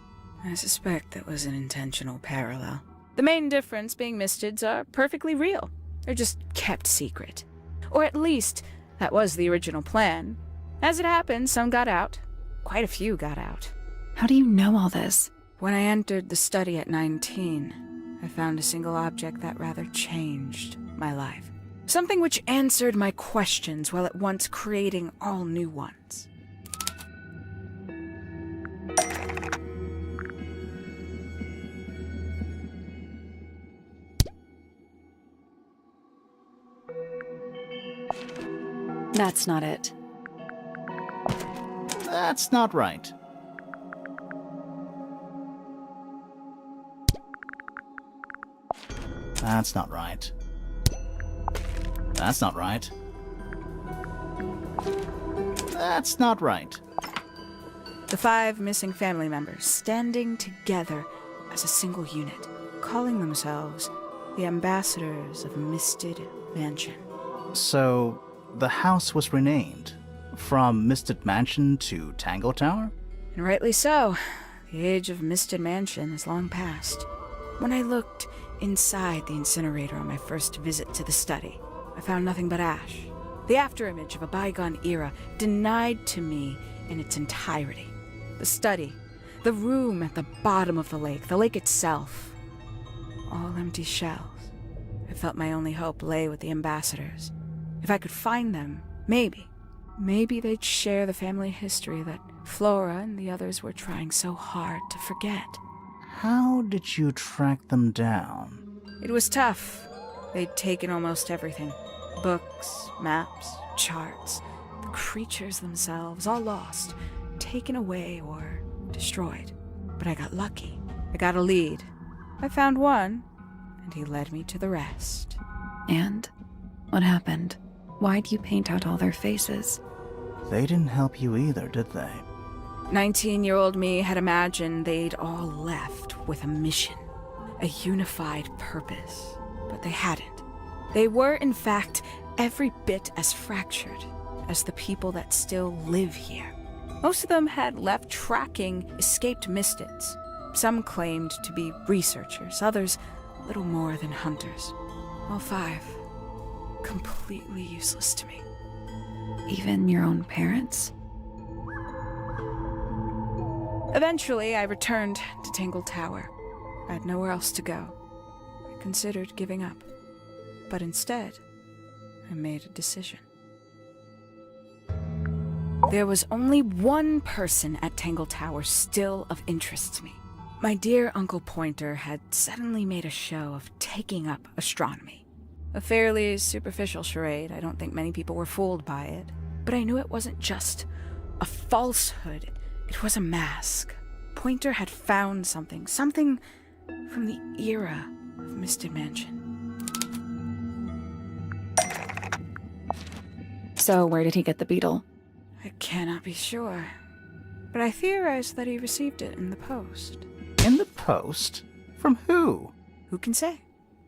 I suspect that was an intentional parallel. The main difference being mistids are perfectly real. They're just kept secret. Or at least, that was the original plan. As it happened, some got out. Quite a few got out. How do you know all this? When I entered the study at 19, I found a single object that rather changed my life. Something which answered my questions while at once creating all new ones. That's not it. That's not right. That's not right. That's not right. That's not right. The 5 missing family members standing together as a single unit, calling themselves the ambassadors of Misted Mansion. So, the house was renamed from Misted Mansion to Tango Tower? And rightly so. The age of Misted Mansion is long past. When I looked inside the incinerator on my first visit to the study, I found nothing but ash. The afterimage of a bygone era, denied to me in its entirety. The study, the room at the bottom of the lake itself, all empty shells. I felt my only hope lay with the ambassadors. If I could find them, maybe they'd share the family history that Flora and the others were trying so hard to forget. How did you track them down? It was tough. They'd taken almost everything. Books, maps, charts, the creatures themselves, all lost, taken away or destroyed. But I got lucky. I got a lead. I found one, and he led me to the rest. And? What happened? Why'd you paint out all their faces? They didn't help you either, did they? 19-year-old me had imagined they'd all left with a mission, a unified purpose, but they hadn't. They were, in fact, every bit as fractured as the people that still live here. Most of them had left tracking escaped mistids. Some claimed to be researchers, others little more than hunters. All 5 completely useless to me. Even your own parents? Eventually, I returned to Tangled Tower. I had nowhere else to go. I considered giving up. But instead, I made a decision. There was only one person at Tangled Tower still of interest to me. My dear Uncle Pointer had suddenly made a show of taking up astronomy. A fairly superficial charade. I don't think many people were fooled by it. But I knew it wasn't just a falsehood. It was a mask. Pointer had found something from the era of Misted Mansion. So where did he get the beetle? I cannot be sure, but I theorize that he received it in the post. In the post? From who? Who can say?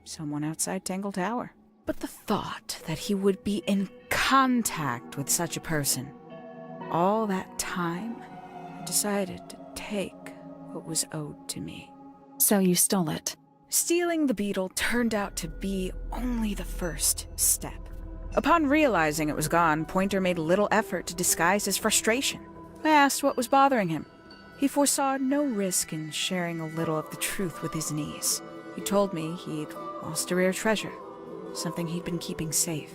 Someone outside Tangle Tower. But the thought that he would be in contact with such a person, all that time, I decided to take what was owed to me. So you stole it. Stealing the beetle turned out to be only the first step. Upon realizing it was gone, Pointer made little effort to disguise his frustration. I asked what was bothering him. He foresaw no risk in sharing a little of the truth with his niece. He told me he'd lost a rare treasure, something he'd been keeping safe.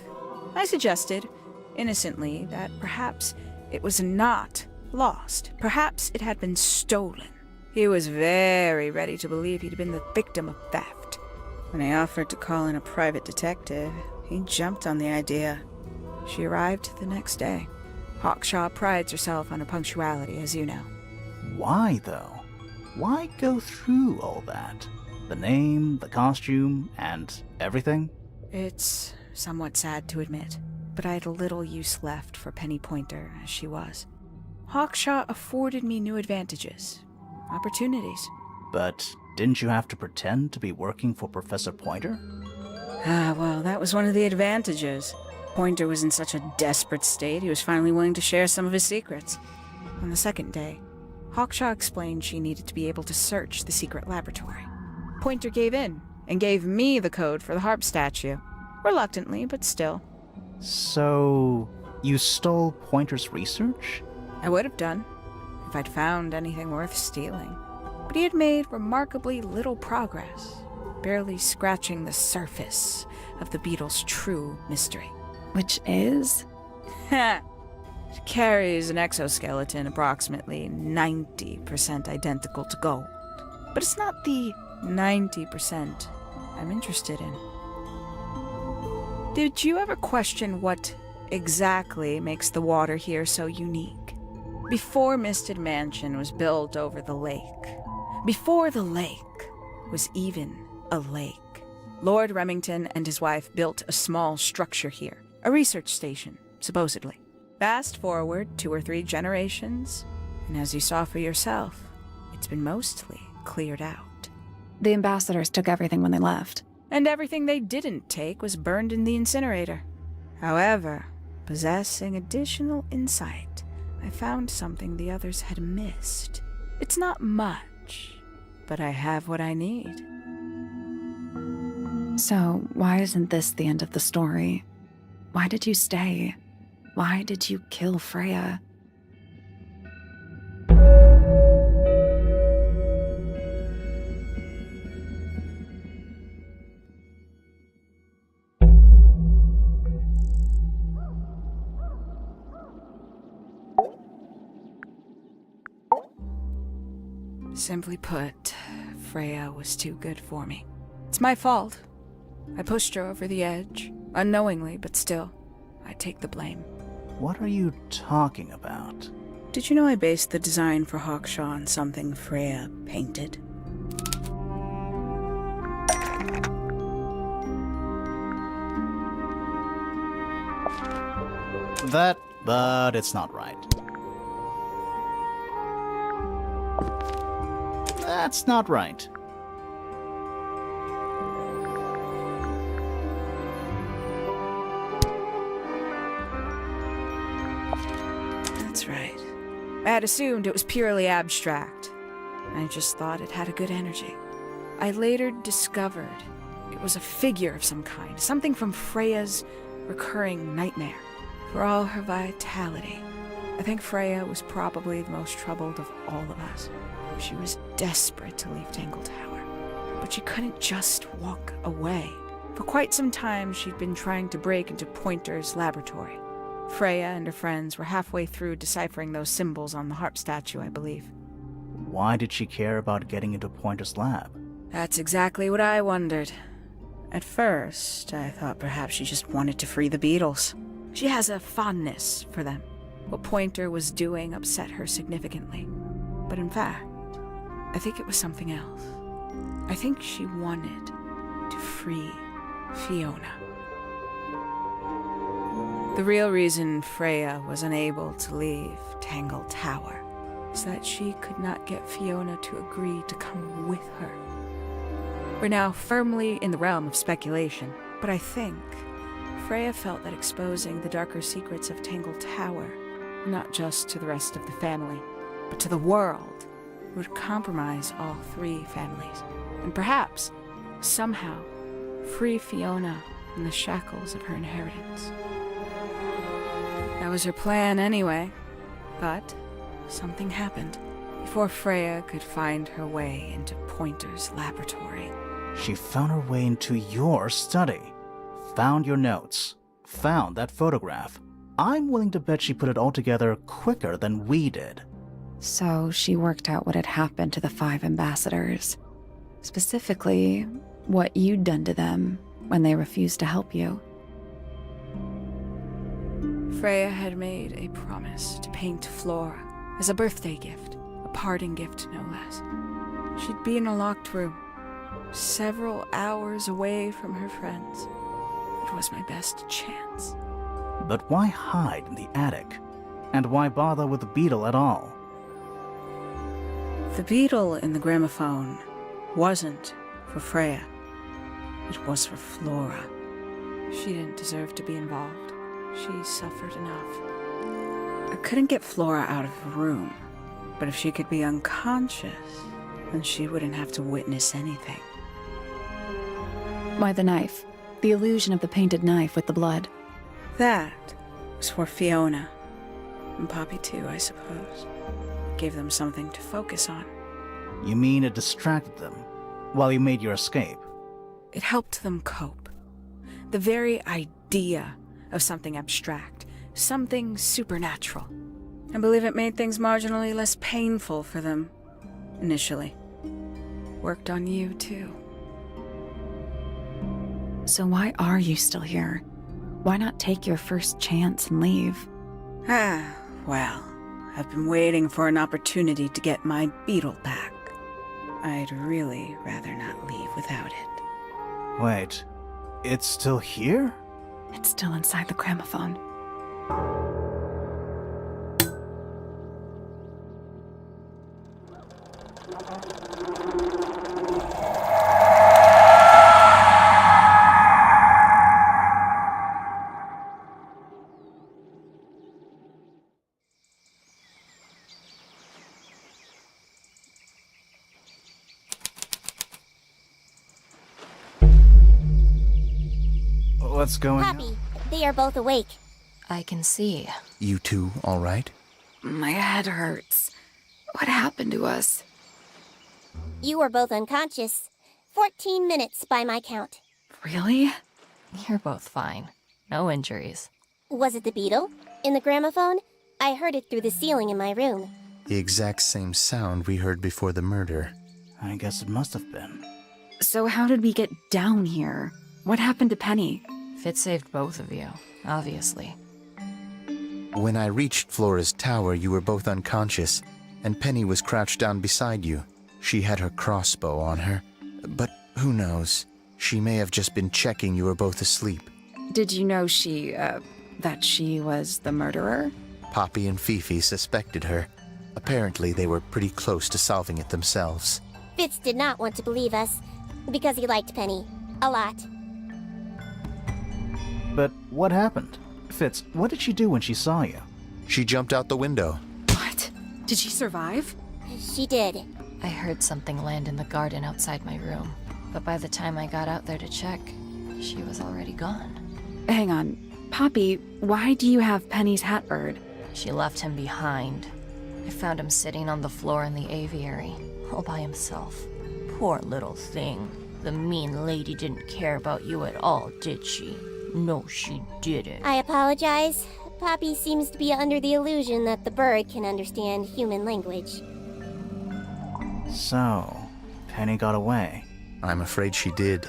I suggested, innocently, that perhaps it was not lost. Perhaps it had been stolen. He was very ready to believe he'd been the victim of theft. When I offered to call in a private detective, he jumped on the idea. She arrived the next day. Hawkshaw prides herself on her punctuality, as you know. Why, though? Why go through all that? The name, the costume, and everything? It's somewhat sad to admit, but I had little use left for Penny Pointer as she was. Hawkshaw afforded me new advantages, opportunities. But didn't you have to pretend to be working for Professor Pointer? Well, that was one of the advantages. Pointer was in such a desperate state, he was finally willing to share some of his secrets. On the second day, Hawkshaw explained she needed to be able to search the secret laboratory. Pointer gave in and gave me the code for the harp statue. Reluctantly, but still. So, you stole Pointer's research? I would have done, if I'd found anything worth stealing. But he had made remarkably little progress, barely scratching the surface of the beetle's true mystery. Which is? It carries an exoskeleton approximately 90% identical to gold. But it's not the 90% I'm interested in. Did you ever question what exactly makes the water here so unique? Before Misted Mansion was built over the lake, before the lake was even a lake, Lord Remington and his wife built a small structure here, a research station, supposedly. Fast forward 2 or 3 generations, and as you saw for yourself, it's been mostly cleared out. The ambassadors took everything when they left. And everything they didn't take was burned in the incinerator. However, possessing additional insight, I found something the others had missed. It's not much, but I have what I need. So, why isn't this the end of the story? Why did you stay? Why did you kill Freya? Simply put, Freya was too good for me. It's my fault. I pushed her over the edge, unknowingly, but still, I take the blame. What are you talking about? Did you know I based the design for Hawkshaw on something Freya painted? But it's not right. That's not right. That's right. I had assumed it was purely abstract. I just thought it had a good energy. I later discovered it was a figure of some kind, something from Freya's recurring nightmare. For all her vitality, I think Freya was probably the most troubled of all of us. She was desperate to leave Tangle Tower, but she couldn't just walk away. For quite some time, she'd been trying to break into Pointer's laboratory. Freya and her friends were halfway through deciphering those symbols on the harp statue, I believe. Why did she care about getting into Pointer's lab? That's exactly what I wondered. At first, I thought perhaps she just wanted to free the beetles. She has a fondness for them. What Pointer was doing upset her significantly. But in fact, I think it was something else. I think she wanted to free Fiona. The real reason Freya was unable to leave Tangle Tower is that she could not get Fiona to agree to come with her. We're now firmly in the realm of speculation, but I think Freya felt that exposing the darker secrets of 탱탱타와, not just to the rest of the family, but to the world, would compromise all three families, and perhaps, somehow, free Fiona from the shackles of her inheritance. That was her plan anyway, but something happened before Freya could find her way into Pointer's laboratory. She found her way into your study, found your notes, found that photograph. I'm willing to bet she put it all together quicker than we did. So she worked out what had happened to the 5 ambassadors. Specifically, what you'd done to them when they refused to help you. Freya had made a promise to paint Flora as a birthday gift, a parting gift no less. She'd be in a locked room, several hours away from her friends. It was my best chance. But why hide in the attic? And why bother with the beetle at all? The beetle in the gramophone wasn't for Freya. It was for Flora. She didn't deserve to be involved. She suffered enough. I couldn't get Flora out of the room, but if she could be unconscious, then she wouldn't have to witness anything. Why the knife? The illusion of the painted knife with the blood. That was for Fiona. And Poppy too, I suppose. Gave them something to focus on. You mean it distracted them while you made your escape? It helped them cope. The very idea of something abstract, something supernatural. I believe it made things marginally less painful for them, initially. Worked on you, too. So why are you still here? Why not take your first chance and leave? Well, I've been waiting for an opportunity to get my beetle back. I'd really rather not leave without it. Wait, it's still here? It's still inside the gramophone. What's going on? Poppy, they are both awake. I can see. You two all right? My head hurts. What happened to us? You were both unconscious. 14 minutes by my count. Really? You're both fine. No injuries. Was it the beetle? In the gramophone? I heard it through the ceiling in my room. The exact same sound we heard before the murder. I guess it must have been. So how did we get down here? What happened to Penny? Fitz saved both of you, obviously. When I reached Flora's tower, you were both unconscious, and Penny was crouched down beside you. She had her crossbow on her, but who knows? She may have just been checking you were both asleep. Did you know that she was the murderer? Poppy and Fifi suspected her. Apparently, they were pretty close to solving it themselves. Fitz did not want to believe us, because he liked Penny. A lot. But what happened? Fitz, what did she do when she saw you? She jumped out the window. What? Did she survive? She did. I heard something land in the garden outside my room, but by the time I got out there to check, she was already gone. Hang on. Poppy, why do you have Penny's hat bird? She left him behind. I found him sitting on the floor in the aviary, all by himself. Poor little thing. The mean lady didn't care about you at all, did she? No, she didn't. I apologize. Poppy seems to be under the illusion that the bird can understand human language. So, Penny got away. I'm afraid she did.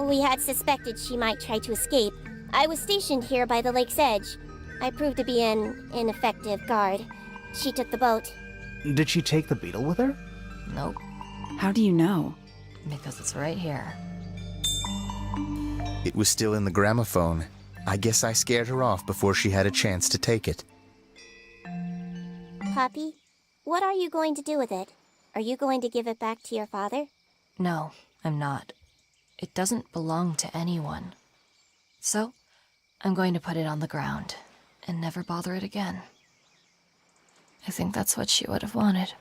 We had suspected she might try to escape. I was stationed here by the lake's edge. I proved to be an ineffective guard. She took the boat. Did she take the beetle with her? Nope, How do you know? because it's right here. It was still in the gramophone. I guess I scared her off before she had a chance to take it. Poppy, What are you going to do with it? Are you going to give it back to your father? No, I'm not. It doesn't belong to anyone. So, I'm going to put it on the ground and never bother it again. I think that's what she would have wanted.